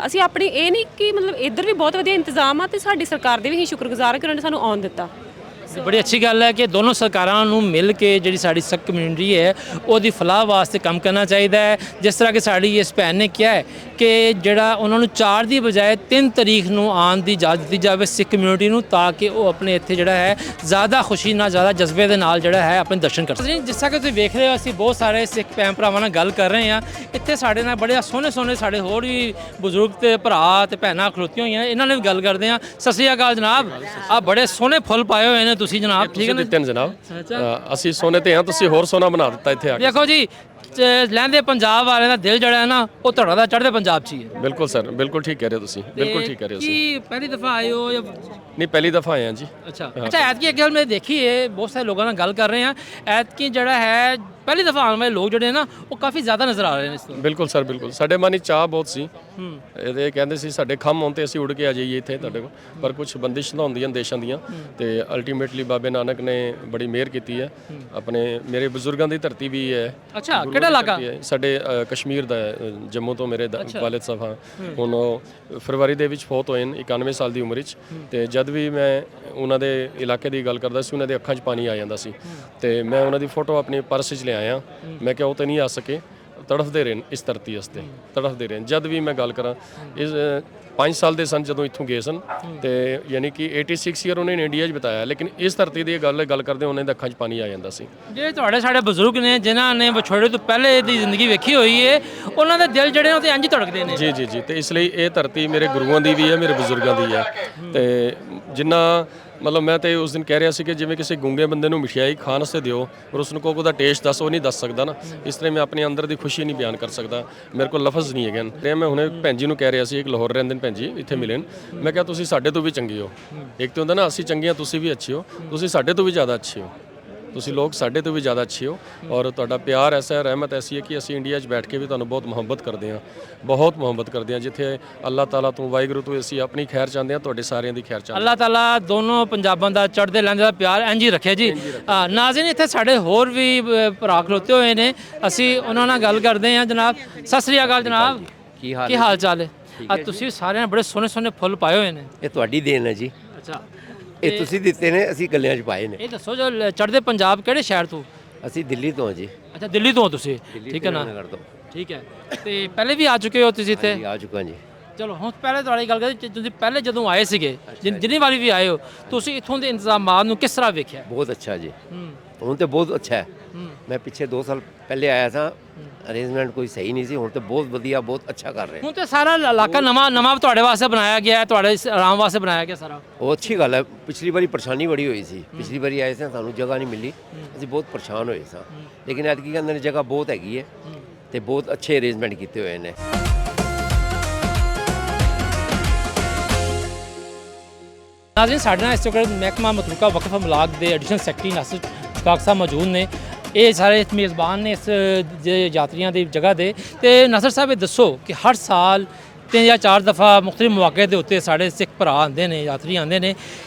ਅਸੀਂ ਆਪਣੀ ਇਹ ਨਹੀਂ ਕਿ ਮਤਲਬ ਇੱਧਰ ਵੀ ਬਹੁਤ ਵਧੀਆ ਇੰਤਜ਼ਾਮ ਆ ਤੇ ਸਾਡੀ ਸਰਕਾਰ ਦੇ ਵੀ ਅਸੀਂ ਸ਼ੁਕਰਗੁਜ਼ਾਰ ਹਾਂ ਕਿ ਉਹਨਾਂ ਨੇ ਸਾਨੂੰ ਆਉਣ ਦਿੱਤਾ।
ਬੜੀ ਅੱਛੀ ਗੱਲ ਹੈ ਕਿ ਦੋਨੋਂ ਸਰਕਾਰਾਂ ਨੂੰ ਮਿਲ ਕੇ ਜਿਹੜੀ ਸਾਡੀ ਸਿੱਖ ਕਮਿਊਨਿਟੀ ਹੈ ਉਹਦੀ ਫਲਾਹ ਵਾਸਤੇ ਕੰਮ ਕਰਨਾ ਚਾਹੀਦਾ ਹੈ। ਜਿਸ ਤਰ੍ਹਾਂ ਕਿ ਸਾਡੀ ਇਸ ਭੈਣ ਨੇ ਕਿਹਾ ਹੈ ਕਿ ਜਿਹੜਾ ਉਹਨਾਂ ਨੂੰ 4 ਦੀ ਬਜਾਏ 3 ਤਰੀਕ ਨੂੰ ਆਉਣ ਦੀ ਇਜਾਜ਼ਤ ਦਿੱਤੀ ਜਾਵੇ ਸਿੱਖ ਕਮਿਊਨਿਟੀ ਨੂੰ, ਤਾਂ ਕਿ ਉਹ ਆਪਣੇ ਇੱਥੇ ਜਿਹੜਾ ਹੈ ਜ਼ਿਆਦਾ ਖੁਸ਼ੀ ਨਾਲ, ਜ਼ਿਆਦਾ ਜਜ਼ਬੇ ਦੇ ਨਾਲ ਜਿਹੜਾ ਹੈ ਆਪਣੇ ਦਰਸ਼ਨ ਕਰ ਸਕਣ। ਜਿਸ ਤਰ੍ਹਾਂ ਕਿ ਤੁਸੀਂ ਵੇਖ ਰਹੇ ਹੋ, ਅਸੀਂ ਬਹੁਤ ਸਾਰੇ ਸਿੱਖ ਭੈਣ ਭਰਾਵਾਂ ਨਾਲ ਗੱਲ ਕਰ ਰਹੇ ਹਾਂ। ਇੱਥੇ ਸਾਡੇ ਨਾਲ ਬੜੇ ਸੋਹਣੇ ਸਾਡੇ ਹੋਰ ਵੀ ਬਜ਼ੁਰਗ ਤੇ ਭਰਾ ਤੇ ਭੈਣਾਂ ਖਲੋਤੀਆਂ ਹੋਈਆਂ, ਇਹਨਾਂ ਨਾਲ ਵੀ ਗੱਲ ਕਰਦੇ ਹਾਂ। ਸਤਿ ਸ਼੍ਰੀ ਅਕਾਲ ਜਨਾਬ, ਆ ਬੜੇ ਸੋਹਣੇ ਫੁੱਲ ਪਾਏ ਹੋਏ ਨੇ ਤੁਸੀਂ ਜਨਾਬ, ਠੀਕ ਹੈ ਨਾ?
ਜਨਾਬ ਅਸੀਂ ਸੋਨੇ ਤੇ ਹਾਂ, ਤੁਸੀਂ ਹੋਰ ਸੋਨਾ ਬਣਾ ਦਿੱਤਾ ਇੱਥੇ ਆ ਕੇ।
ਦੇਖੋ ਜੀ, ਲਹਿੰਦੇ ਪੰਜਾਬ ਵਾਲਿਆਂ ਦਾ ਦਿਲ ਜਿਹੜਾ ਹੈ ਨਾ ਉਹ ਤੁਹਾਡਾ ਦਾ ਚੜ੍ਹਦੇ ਪੰਜਾਬ 'ਚ ਹੀ ਹੈ।
ਬਿਲਕੁਲ ਸਰ, ਬਿਲਕੁਲ ਠੀਕ ਕਹਿ ਰਹੇ ਹੋ ਤੁਸੀਂ, ਬਿਲਕੁਲ ਠੀਕ ਕਹਿ ਰਹੇ ਹੋ ਤੁਸੀਂ।
ਕੀ ਪਹਿਲੀ ਦਫਾ ਆਏ ਹੋ ਜਾਂ?
ਨਹੀਂ, ਪਹਿਲੀ ਦਫਾ ਆਏ ਹਾਂ ਜੀ।
ਅੱਛਾ, ਐਤਕੀ ਇੱਕ ਗੱਲ ਮੈਂ ਦੇਖੀ ਹੈ, ਬਹੁਤ ਸਾਰੇ ਲੋਕਾਂ ਨਾਲ ਗੱਲ ਕਰ ਰਹੇ ਹਾਂ, ਐਤਕੀ ਜਿਹੜਾ ਹੈ ਪਹਿਲੀ ਦਫਾ ਆਉਣ ਵਾਲੇ ਲੋਕ ਜਿਹੜੇ ਨਾ ਉਹ ਕਾਫੀ ਜ਼ਿਆਦਾ ਨਜ਼ਰ ਆ ਰਹੇ ਨੇ ਇਸ ਤੋਂ।
ਬਿਲਕੁਲ ਸਰ, ਬਿਲਕੁਲ। ਸਾਡੇ ਮਨ ਵਿੱਚ ਚਾਹ ਬਹੁਤ ਸੀ, ਇਹਦੇ ਕਹਿੰਦੇ ਸੀ ਸਾਡੇ ਖੰਮ ਆਉਣ ਤੇ ਅਸੀਂ ਉੱਡ ਕੇ ਆ ਜਾਈਏ ਇੱਥੇ ਤੁਹਾਡੇ ਕੋਲ, ਪਰ ਕੁਝ ਬੰਦਿਸ਼ਾਂ ਹੁੰਦੀਆਂ ਦੇਸ਼ਾਂ ਦੀਆਂ, ਤੇ ਅਲਟੀਮੇਟਲੀ ਬਾਬੇ ਨਾਨਕ ਨੇ ਬੜੀ ਮਿਹਰ ਕੀਤੀ ਹੈ। ਆਪਣੇ ਮੇਰੇ ਬਜ਼ੁਰਗਾਂ ਦੀ ਧਰਤੀ ਵੀ ਹੈ।
ਅੱਛਾ, ਕਿਹੜਾ ਇਲਾਕਾ?
ਸਾਡੇ ਕਸ਼ਮੀਰ ਦਾ, ਜੰਮੂ ਤੋਂ ਮੇਰੇ ਵਾਲਿਦ ਸਾਹਿਬ ਹਾਂ। ਹੁਣ ਉਹ ਫਰਵਰੀ ਦੇ ਵਿੱਚ ਫੌਤ ਹੋਏ ਨੇ 91 ਸਾਲ ਦੀ ਉਮਰ ਵਿੱਚ, ਤੇ ਜਦ ਵੀ ਮੈਂ ਉਹਨਾਂ ਦੇ ਇਲਾਕੇ ਦੀ ਗੱਲ ਕਰਦਾ ਸੀ ਉਹਨਾਂ ਦੇ ਅੱਖਾਂ 'ਚ ਪਾਣੀ ਆ ਜਾਂਦਾ ਸੀ, ਤੇ ਮੈਂ ਉਹਨਾਂ ਦੀ ਫੋਟੋ ਆਪਣੀ ਪਰਸ 'ਚ ਲਿਆਇਆ। ਮੈਂ ਕਿਹਾ ਉਹ ਤਾਂ ਨਹੀਂ ਆ ਸਕੇ, ਤੜਫਦੇ ਰਹੇ ਇਸ ਧਰਤੀ ਵਾਸਤੇ, ਤੜਫਦੇ ਰਹੇ। ਜਦ ਵੀ ਮੈਂ ਗੱਲ ਕਰਾਂ, ਇਸ 5 ਸਾਲ ਦੇ ਸਨ ਜਦੋਂ ਇੱਥੋਂ ਗਏ ਸਨ, ਤੇ ਯਾਨੀ ਕਿ 86 ਈਅਰ ਉਹਨੇ ਇੰਡੀਆ 'ਚ ਬਿਤਾਇਆ, ਲੇਕਿਨ ਇਸ ਧਰਤੀ ਦੀ ਗੱਲ ਕਰਦੇ ਉਹਨਾਂ ਦੇ ਅੱਖਾਂ 'ਚ ਪਾਣੀ ਆ ਜਾਂਦਾ ਸੀ।
ਜਿਹੜੇ ਤੁਹਾਡੇ ਸਾਡੇ ਬਜ਼ੁਰਗ ਨੇ ਜਿਨ੍ਹਾਂ ਨੇ ਵਿਛੋੜੇ ਤੋਂ ਪਹਿਲੇ ਦੀ ਜ਼ਿੰਦਗੀ ਵੇਖੀ ਹੋਈ ਹੈ, ਉਹਨਾਂ ਦੇ ਦਿਲ ਜਿਹੜੇ ਉਹ ਤੇ ਇੰਝ ਧੜਕਦੇ ਨੇ।
ਜੀ ਜੀ ਜੀ, ਤੇ ਇਸ ਲਈ ਇਹ ਧਰਤੀ ਮੇਰੇ ਗੁਰੂਆਂ ਦੀ ਵੀ ਹੈ, ਮੇਰੇ ਬਜ਼ੁਰਗਾਂ ਦੀ ਹੈ। ਤੇ ਜਿੰਨਾ ਮਤਲਬ ਮੈਂ ਤੇ ਉਸ ਦਿਨ ਕਹਿ ਰਿਹਾ ਸੀ ਕਿ ਜਿਵੇਂ ਕਿਸੇ ਗੂੰਗੇ ਬੰਦੇ ਨੂੰ ਮਠਿਆਈ ਖਾਣ ਵਾਸਤੇ ਦਿਓ ਔਰ ਉਸ ਨੂੰ ਕਹੋ ਉਹਦਾ ਟੇਸਟ ਦੱਸ, ਉਹ ਨਹੀਂ ਦੱਸ ਸਕਦਾ ਨਾ, ਇਸ ਤਰ੍ਹਾਂ ਮੈਂ ਆਪਣੇ ਅੰਦਰ ਦੀ ਖੁਸ਼ੀ ਨਹੀਂ ਬਿਆਨ ਕਰ ਸਕਦਾ, ਮੇਰੇ ਕੋਲ ਲਫ਼ਜ਼ ਨਹੀਂ ਹੈਗੇ। ਤੇ ਮੈਂ ਹੁਣੇ ਭੈਣ ਜੀ ਨੂੰ ਕਹਿ ਰਿਹਾ ਸੀ, ਇੱਕ ਲਾਹੌਰ ਰਹਿੰਦੇ ਨੇ ਭੈਣ ਜੀ, ਇੱਥੇ ਮਿਲੇ ਨੇ, ਮੈਂ ਕਿਹਾ ਤੁਸੀਂ ਸਾਡੇ ਤੋਂ ਵੀ ਚੰਗੇ ਹੋ। ਇੱਕ ਤਾਂ ਹੁੰਦਾ ਨਾ ਅਸੀਂ ਚੰਗੇ ਹਾਂ, ਤੁਸੀਂ ਵੀ ਅੱਛੇ ਹੋ, ਤੁਸੀਂ ਸਾਡੇ ਤੋਂ ਵੀ ਜ਼ਿਆਦਾ ਅੱਛੇ ਹੋ। ਤੁਸੀਂ ਲੋਕ ਸਾਡੇ ਤੋਂ ਵੀ ਜ਼ਿਆਦਾ ਅੱਛੇ ਹੋ ਔਰ ਤੁਹਾਡਾ ਪਿਆਰ ਐਸਾ ਹੈ, ਰਹਿਮਤ ਐਸੀ ਹੈ ਕਿ ਅਸੀਂ ਇੰਡੀਆ 'ਚ ਬੈਠ ਕੇ ਵੀ ਤੁਹਾਨੂੰ ਬਹੁਤ ਮੁਹੱਬਤ ਕਰਦੇ ਹਾਂ, ਬਹੁਤ ਮੁਹੱਬਤ ਕਰਦੇ ਹਾਂ। ਜਿੱਥੇ ਅੱਲਾਹ ਤਾਲਾ ਤੋਂ, ਵਾਹਿਗੁਰੂ ਤੋਂ ਅਸੀਂ ਆਪਣੀ ਖੈਰ ਚਾਹੁੰਦੇ ਹਾਂ, ਤੁਹਾਡੇ ਸਾਰਿਆਂ ਦੀ ਖੈਰ ਚਾਹੁੰਦੇ ਹਾਂ।
ਅੱਲਾਹ ਤਾਲਾ ਦੋਨੋਂ ਪੰਜਾਬਾਂ ਦਾ ਚੜ੍ਹਦੇ ਲਹਿੰਦੇ ਦਾ ਪਿਆਰ ਇੰਝ ਹੀ ਰੱਖੇ ਜੀ। ਨਾਜ਼ਰੀਨ, ਇੱਥੇ ਸਾਡੇ ਹੋਰ ਵੀ ਭਰਾ ਖਲੋਤੇ ਹੋਏ ਨੇ, ਅਸੀਂ ਉਹਨਾਂ ਨਾਲ ਗੱਲ ਕਰਦੇ ਹਾਂ। ਜਨਾਬ ਸਤਿ ਸ੍ਰੀ ਅਕਾਲ ਜਨਾਬ, ਕੀ ਹਾਲ ਚਾਲ ਹੈ? ਅੱਜ ਤੁਸੀਂ ਸਾਰਿਆਂ ਨੇ ਬੜੇ ਸੋਹਣੇ ਸੋਹਣੇ ਫੁੱਲ ਪਾਏ ਹੋਏ ਨੇ।
ਇਹ ਤੁਹਾਡੀ ਦੇਣ ਹੈ ਜੀ।
ਅੱਛਾ,
ਇਹ ਤੁਸੀਂ ਦਿੱਤੇ ਨੇ, ਅਸੀਂ ਗੱਲਿਆਂ 'ਚ ਪਾਏ ਨੇ।
ਇਹ ਦੱਸੋ ਜੋ ਚੜ੍ਹਦੇ ਪੰਜਾਬ ਕਿਹੜੇ ਸ਼ਹਿਰ ਤੋਂ?
ਅਸੀਂ ਦਿੱਲੀ ਤੋਂ ਹਾਂ ਜੀ।
ਅੱਛਾ, ਦਿੱਲੀ ਤੋਂ ਹੋ ਤੁਸੀਂ, ਠੀਕ ਹੈ ਨਾ? ਠੀਕ ਹੈ, ਤੇ ਪਹਿਲੇ ਵੀ ਆ ਚੁੱਕੇ ਹੋ ਤੁਸੀਂ ਇੱਥੇ?
ਆ ਚੁੱਕਾ ਜੀ।
ਚਲੋ ਹੁਣ ਪਹਿਲੇ ਤੁਹਾਡੀ ਗੱਲ ਕਰਦੇ, ਤੁਸੀਂ ਪਹਿਲੇ ਜਦੋਂ ਆਏ ਸੀਗੇ, ਜਿੰਨੀ ਵਾਰੀ ਵੀ ਆਏ ਹੋ, ਤੁਸੀਂ ਇੱਥੋਂ ਦੇ ਇੰਤਜ਼ਾਮਾਤ ਨੂੰ ਕਿਸ ਤਰ੍ਹਾਂ ਵੇਖਿਆ?
ਬਹੁਤ ਅੱਛਾ ਜੀ, ਹੁਣ ਤੇ ਬਹੁਤ ਅੱਛਾ ਹੈ। ਮੈਂ ਪਿੱਛੇ 2 ਸਾਲ ਪਹਿਲੇ ਆਇਆ ਸਾਂ, ਅਰੇਂਜਮੈਂਟ ਕੋਈ ਸਹੀ ਨਹੀਂ ਸੀ, ਹੁਣ ਤੇ ਬਹੁਤ ਵਧੀਆ, ਬਹੁਤ ਅੱਛਾ ਕਰ ਰਹੇ।
ਹੁਣ ਤੇ ਸਾਰਾ ਇਲਾਕਾ ਨਵਾਂ ਤੁਹਾਡੇ ਵਾਸਤੇ ਬਣਾਇਆ ਗਿਆ, ਤੁਹਾਡੇ ਆਰਾਮ ਵਾਸਤੇ ਬਣਾਇਆ ਗਿਆ ਸਾਰਾ।
ਉਹ ਅੱਛੀ ਗੱਲ ਹੈ। ਪਿਛਲੀ ਵਾਰੀ ਪਰੇਸ਼ਾਨੀ ਬੜੀ ਹੋਈ ਸੀ, ਪਿਛਲੀ ਵਾਰੀ ਆਏ ਸਾਂ, ਸਾਨੂੰ ਜਗ੍ਹਾ ਨਹੀਂ ਮਿਲੀ, ਅਸੀਂ ਬਹੁਤ ਪਰੇਸ਼ਾਨ ਹੋਏ ਸਾਂ। ਲੇਕਿਨ ਐਤਕੀ ਕਹਿੰਦੇ ਨੇ ਜਗ੍ਹਾ ਬਹੁਤ ਹੈਗੀ ਹੈ ਤੇ ਬਹੁਤ ਅੱਛੇ ਅਰੇਂਜਮੈਂਟ ਕੀਤੇ ਹੋਏ ਨੇ।
ਨਾਜ਼ਰੀਨ, ਸਾਡੇ ਨਾਲ ਇਸ ਵਕਤ ਮਹਿਕਮਾ ਮਤਲੂਕਾ ਵਕਫ ਅਮਲਾਕ ਦੇ ਐਡੀਸ਼ਨਲ ਸੈਕਟਰੀ ਨਾਸਰ ਕਾਕ ਸਾਹਿਬ ਮੌਜੂਦ ਨੇ। ਇਹ ਸਾਰੇ ਮੇਜ਼ਬਾਨ ਨੇ ਇਸ ਯਾਤਰੀਆਂ ਦੀ ਜਗ੍ਹਾ ਦੇ। ਤੇ ਨਾਸਰ ਸਾਹਿਬ, ਇਹ ਦੱਸੋ ਕਿ ਹਰ ਸਾਲ 3 ਜਾਂ 4 ਦਫਾ ਮੁਖਤਲਿਫ ਮੌਕੇ ਦੇ ਉੱਤੇ ਸਾਡੇ ਸਿੱਖ ਭਰਾ ਆਉਂਦੇ ਨੇ, ਯਾਤਰੀ ਆਉਂਦੇ ਨੇ,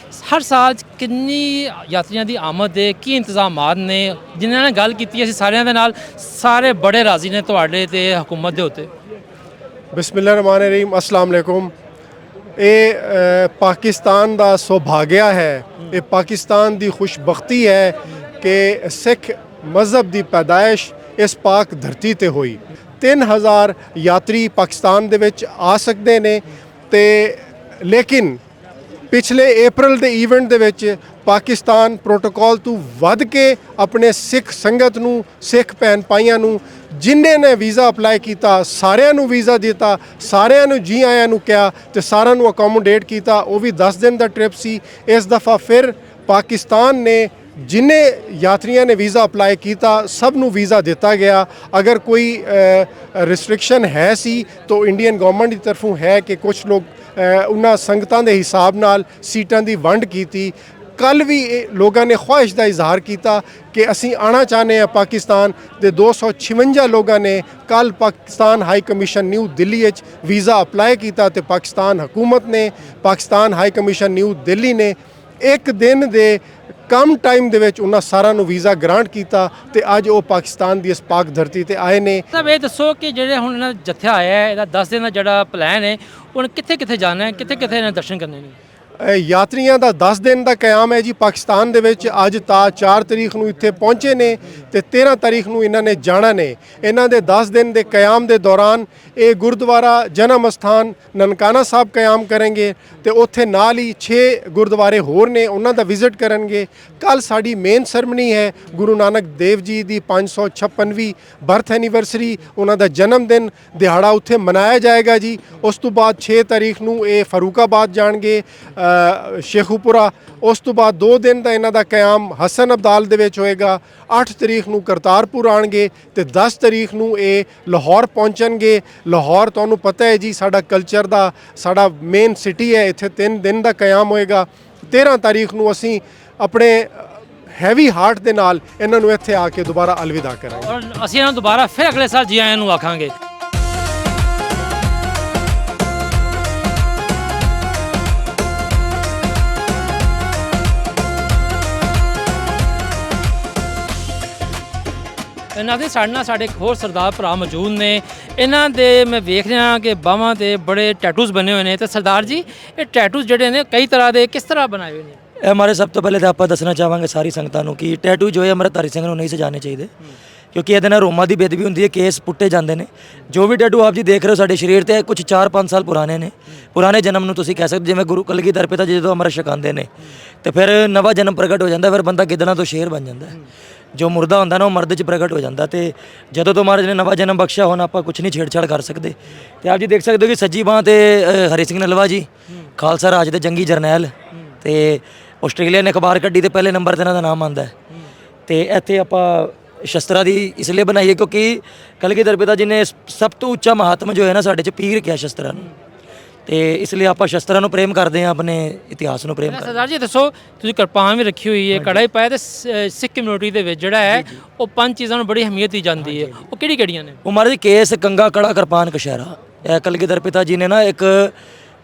ਹਰ ਸਾਲ ਕਿੰਨੀ ਯਾਤਰੀਆਂ ਦੀ ਆਮਦ ਦੇ ਕੀ ਇੰਤਜ਼ਾਮਾਤ ਨੇ? ਜਿਨ੍ਹਾਂ ਨੇ ਗੱਲ ਕੀਤੀ ਅਸੀਂ ਸਾਰਿਆਂ ਦੇ ਨਾਲ, ਸਾਰੇ ਬੜੇ ਰਾਜ਼ੀ ਨੇ ਤੁਹਾਡੇ ਤੇ ਹਕੂਮਤ ਦੇ ਉੱਤੇ।
ਬਿਸਮਿਲ੍ਲਾਹਿਰ ਰਹਿਮਾਨਿਰ ਰਹੀਮ, अस्सलाम वालेकुम। ਇਹ ਪਾਕਿਸਤਾਨ ਦਾ ਸੁਭਾਗਿਆ ਹੈ, ਇਹ ਪਾਕਿਸਤਾਨ ਦੀ ਖੁਸ਼ਬਖਤੀ ਹੈ ਕਿ ਸਿੱਖ ਮਜ਼ਹਬ ਦੀ ਪੈਦਾਇਸ਼ ਇਸ ਪਾਕ ਧਰਤੀ ਤੇ ਹੋਈ। 3000 ਯਾਤਰੀ ਪਾਕਿਸਤਾਨ ਦੇ ਵਿੱਚ ਆ ਸਕਦੇ ਨੇ, ਤੇ ਲੇਕਿਨ ਪਿਛਲੇ April ਦੇ ਈਵੈਂਟ ਦੇ ਵਿੱਚ ਪਾਕਿਸਤਾਨ ਪ੍ਰੋਟੋਕਾਲ ਤੋਂ ਵੱਧ ਕੇ ਆਪਣੇ ਸਿੱਖ ਸੰਗਤ ਨੂੰ, ਸਿੱਖ ਭੈਣ ਭਾਈਆਂ ਨੂੰ, ਜਿਨ੍ਹਾਂ ਨੇ ਵੀਜ਼ਾ ਅਪਲਾਈ ਕੀਤਾ, ਸਾਰਿਆਂ ਨੂੰ ਵੀਜ਼ਾ ਦਿੱਤਾ, ਸਾਰਿਆਂ ਨੂੰ ਜੀ ਆਇਆਂ ਨੂੰ ਕਿਹਾ ਤੇ ਸਾਰਿਆਂ ਨੂੰ ਅਕੋਮੋਡੇਟ ਕੀਤਾ। ਉਹ ਵੀ 10 ਦਿਨ ਦਾ ਟ੍ਰਿਪ ਸੀ। ਇਸ ਦਫਾ ਫਿਰ ਪਾਕਿਸਤਾਨ ਨੇ ਜਿੰਨੇ ਯਾਤਰੀਆਂ ਨੇ ਵੀਜ਼ਾ ਅਪਲਾਈ ਕੀਤਾ, ਸਭ ਨੂੰ ਵੀਜ਼ਾ ਦਿੱਤਾ ਗਿਆ। ਅਗਰ ਕੋਈ ਰਿਸਟ੍ਰਿਕਸ਼ਨ ਹੈ ਸੀ ਤਾਂ ਇੰਡੀਅਨ ਗਵਰਨਮੈਂਟ ਦੀ ਤਰਫੋਂ ਹੈ ਕਿ ਕੁਝ ਲੋਕ ਉਹਨਾਂ ਸੰਗਤਾਂ ਦੇ ਹਿਸਾਬ ਨਾਲ ਸੀਟਾਂ ਦੀ ਵੰਡ ਕੀਤੀ। ਕੱਲ ਵੀ ਲੋਕਾਂ ਨੇ ਖੁਆਇਸ਼ ਦਾ ਇਜ਼ਹਾਰ ਕੀਤਾ ਕਿ ਅਸੀਂ ਆਉਣਾ ਚਾਹੁੰਦੇ ਹਾਂ ਪਾਕਿਸਤਾਨ ਦੇ। 256 ਲੋਕਾਂ ਨੇ ਕੱਲ Pakistan high commission new Delhi ਵਿੱਚ ਵੀਜ਼ਾ ਅਪਲਾਈ ਕੀਤਾ ਤੇ ਪਾਕਿਸਤਾਨ ਹਕੂਮਤ ਨੇ, Pakistan high commission new Delhi ਨੇ ਇੱਕ ਦਿਨ ਦੇ ਕਮ ਟਾਈਮ ਦੇ ਵਿੱਚ ਉਹਨਾਂ ਸਾਰਿਆਂ ਨੂੰ ਵੀਜ਼ਾ ਗ੍ਰਾਂਟ ਕੀਤਾ ਤੇ ਅੱਜ ਉਹ ਪਾਕਿਸਤਾਨ ਦੀ ਇਸ ਪਾਕ ਧਰਤੀ ਤੇ ਆਏ ਨੇ।
ਸਭ ਇਹ ਦੱਸੋ ਕਿ ਜਿਹੜੇ ਹੁਣ ਇਹਨਾਂ ਦਾ ਜੱਥਾ ਆਇਆ ਹੈ, ਇਹਦਾ 10 ਦਿਨ ਦਾ ਜਿਹੜਾ ਪਲਾਨ ਹੈ, ਹੁਣ ਕਿੱਥੇ ਕਿੱਥੇ ਜਾਣਾ ਹੈ, ਕਿੱਥੇ ਕਿੱਥੇ ਇਹਨਾਂ ਦਰਸ਼ਨ ਕਰਨੇ ਨੇ?
ਯਾਤਰੀਆਂ ਦਾ 10 ਦਿਨ ਦਾ ਕਿਆਮ ਹੈ ਜੀ ਪਾਕਿਸਤਾਨ ਦੇ ਵਿੱਚ। ਅੱਜ ਤਾਂ 4 ਤਰੀਕ ਨੂੰ ਇੱਥੇ ਪਹੁੰਚੇ ਨੇ ਤੇ 13 ਤਰੀਕ ਨੂੰ ਇਹਨਾਂ ਨੇ ਜਾਣਾ ਨੇ। ਇਹਨਾਂ ਦੇ 10 ਦਿਨ ਦੇ ਕਿਆਮ ਦੇ ਦੌਰਾਨ ਇਹ ਗੁਰਦੁਆਰਾ ਜਨਮ ਅਸਥਾਨ ਨਨਕਾਣਾ ਸਾਹਿਬ ਕਿਆਮ ਕਰਨਗੇ ਤੇ ਉੱਥੇ ਨਾਲ ਹੀ 6 ਗੁਰਦੁਆਰੇ ਹੋਰ ਨੇ, ਉਹਨਾਂ ਦਾ ਵਿਜ਼ਿਟ ਕਰਨਗੇ। ਕੱਲ ਸਾਡੀ ਮੇਨ ਸਰਮਨੀ ਹੈ ਗੁਰੂ ਨਾਨਕ ਦੇਵ ਜੀ ਦੀ 556ਵੀਂ ਬਰਥ ਐਨੀਵਰਸਰੀ, ਉਹਨਾਂ ਦਾ ਜਨਮ ਦਿਨ ਦਿਹਾੜਾ ਉੱਥੇ ਮਨਾਇਆ ਜਾਏਗਾ ਜੀ। ਉਸ ਤੋਂ ਬਾਅਦ 6 ਤਰੀਕ ਨੂੰ ਇਹ ਫਰੂਕਾਬਾਦ ਜਾਣਗੇ, ਸ਼ੇਖੂਪੁਰਾ। ਉਸ ਤੋਂ ਬਾਅਦ 2 ਦਿਨ ਦਾ ਇਹਨਾਂ ਦਾ ਕਿਆਮ ਹਸਨ ਅਬਦਾਲ ਦੇ ਵਿੱਚ ਹੋਏਗਾ। 8 ਤਰੀਕ ਨੂੰ ਕਰਤਾਰਪੁਰ ਆਣਗੇ ਤੇ 10 ਤਰੀਕ ਨੂੰ ਇਹ ਲਾਹੌਰ ਪਹੁੰਚਣਗੇ। ਲਾਹੌਰ ਤੁਹਾਨੂੰ ਪਤਾ ਹੈ ਜੀ ਸਾਡਾ ਕਲਚਰ ਦਾ, ਸਾਡਾ ਮੇਨ ਸਿਟੀ ਹੈ, ਇੱਥੇ 3 ਦਿਨ ਦਾ ਕਿਆਮ ਹੋਏਗਾ। 13 ਤਾਰੀਖ ਨੂੰ ਅਸੀਂ ਆਪਣੇ ਹੈਵੀ ਹਾਰਟ ਦੇ ਨਾਲ ਇਹਨਾਂ ਨੂੰ ਇੱਥੇ ਆ ਕੇ ਦੁਬਾਰਾ ਅਲਵਿਦਾ ਕਰਾਂਗੇ
ਔਰ ਅਸੀਂ ਇਹਨਾਂ ਨੂੰ ਦੁਬਾਰਾ ਫਿਰ ਅਗਲੇ ਸਾਲ ਜੀ ਆਇਆਂ ਨੂੰ ਆਖਾਂਗੇ। ਇਹਨਾਂ ਦੇ ਸਾਡੇ ਇੱਕ ਹੋਰ ਸਰਦਾਰ ਭਰਾ ਮੌਜੂਦ ਨੇ। ਇਹਨਾਂ ਦੇ ਮੈਂ ਵੇਖ ਰਿਹਾ ਕਿ ਬਾਹਾਂ ਤੇ ਬੜੇ ਟੈਟੂਜ਼ ਬਣੇ ਹੋਏ ਨੇ। ਤੇ ਸਰਦਾਰ ਜੀ, ਇਹ ਟੈਟੂਜ਼ ਜਿਹੜੇ ਨੇ ਕਈ ਤਰ੍ਹਾਂ ਦੇ, ਕਿਸ ਤਰ੍ਹਾਂ ਬਣਾਏ ਹੋਏ ਨੇ?
ਇਹ ਹਮਾਰੇ ਸਭ ਤੋਂ ਪਹਿਲੇ ਤਾਂ ਆਪਾਂ ਦੱਸਣਾ ਚਾਹਾਂਗੇ ਸਾਰੀ ਸੰਗਤਾਂ ਨੂੰ ਕਿ ਟੈਟੂ ਜੋ ਹੈ ਅੰਮ੍ਰਿਤਧਾਰੀ ਸਿੰਘ ਨੂੰ ਨਹੀਂ ਸਜਾਣੇ ਚਾਹੀਦੇ, ਕਿਉਂਕਿ ਇਹਦੇ ਨਾਲ ਰੋਮਾਂ ਦੀ ਬੇਅਦਬੀ ਹੁੰਦੀ ਹੈ, ਕੇਸ ਪੁੱਟੇ ਜਾਂਦੇ ਨੇ। ਜੋ ਵੀ ਟੈਟੂ ਆਪ ਜੀ ਦੇਖ ਰਹੇ ਹੋ ਸਾਡੇ ਸਰੀਰ ਤੇ ਕੁਝ 4-5 ਸਾਲ ਪੁਰਾਣੇ ਨੇ, ਪੁਰਾਣੇ ਜਨਮ ਨੂੰ ਤੁਸੀਂ ਕਹਿ ਸਕਦੇ। ਜਿਵੇਂ ਗੁਰੂ ਕਲਗੀਧਰ ਪਿਤਾ ਜੀ ਜਦੋਂ ਅੰਮ੍ਰਿਤ ਛਕਾਉਂਦੇ ਨੇ ਤੇ ਫਿਰ ਨਵਾਂ ਜਨਮ ਪ੍ਰਗਟ ਹੋ ਜਾਂਦਾ, ਫਿਰ ਬੰਦਾ ਗਿੱਦੜਾਂ ਤੋਂ ਸ਼ੇਰ ਬਣ ਜਾਂਦਾ। ਜੋ ਮੁਰਦਾ ਹੁੰਦਾ ਨਾ ਉਹ ਮਰਦ 'ਚ ਪ੍ਰਗਟ ਹੋ ਜਾਂਦਾ। ਤੇ ਜਦੋਂ ਤੋਂ ਮਹਾਰਾਜ ਨੇ ਨਵਾਂ ਜਨਮ ਬਖਸ਼ਿਆ, ਹੁਣ ਆਪਾਂ ਕੁਝ ਨਹੀਂ ਛੇੜਛਾੜ ਕਰ ਸਕਦੇ। ਤੇ ਆਪ ਜੀ ਦੇਖ ਸਕਦੇ ਹੋ ਕਿ ਸੱਜੀ ਬਾਂਹ ਤੇ ਹਰੀ ਸਿੰਘ ਨਲਵਾ ਜੀ, ਖਾਲਸਾ ਰਾਜ ਦੇ ਜੰਗੀ ਜਰਨੈਲ, ਤੇ ਆਸਟ੍ਰੇਲੀਆ ਨੇ ਅਖਬਾਰ ਕੱਢੀ ਤੇ ਪਹਿਲੇ ਨੰਬਰ 'ਤੇ ਇਹਨਾਂ ਦਾ ਨਾਮ ਆਉਂਦਾ। ਤੇ ਇੱਥੇ ਆਪਾਂ ਸ਼ਸਤਰਾਂ ਦੀ ਇਸ ਲਈ ਬਣਾਈ ਹੈ ਕਿਉਂਕਿ ਕਲਗੀਧਰ ਪਿਤਾ ਜੀ ਨੇ ਸਭ ਤੋਂ ਉੱਚਾ ਮਹਾਤਮ ਜੋ ਹੈ ਨਾ ਸਾਡੇ 'ਚ ਪੀਰ ਕਿਹਾ ਸ਼ਸਤਰਾਂ ਨੂੰ। ਤੇ ਇਸ ਲਈ ਆਪਾਂ ਸ਼ਸਤਰਾਂ ਨੂੰ ਪ੍ਰੇਮ ਕਰਦੇ ਹਾਂ, ਆਪਣੇ ਇਤਿਹਾਸ ਨੂੰ ਪ੍ਰੇਮ ਕਰਦੇ ਹਾਂ।
ਸਰਦਾਰ ਜੀ ਦੱਸੋ, ਤੁਸੀਂ ਕਿਰਪਾਨ ਵੀ ਰੱਖੀ ਹੋਈ ਹੈ, ਕੜਾ ਵੀ ਪਾਇਆ, ਤੇ ਸਿੱਖ ਕਮਿਊਨਿਟੀ ਦੇ ਵਿੱਚ ਜਿਹੜਾ ਹੈ ਉਹ 5 ਚੀਜ਼ਾਂ ਨੂੰ ਬੜੀ ਅਹਿਮੀਅਤ ਦੀ ਜਾਂਦੀ ਹੈ, ਉਹ ਕਿਹੜੀ ਕਿਹੜੀਆਂ ਨੇ?
ਉਹ ਮਹਾਰਾਜ ਕੇਸ, ਕੰਗਾ, ਕੜਾ, ਕਿਰਪਾਨ, ਕਛਹਿਰਾ। ਇਹ ਕਲਗੀਧਰ ਪਿਤਾ ਜੀ ਨੇ ਨਾ ਇੱਕ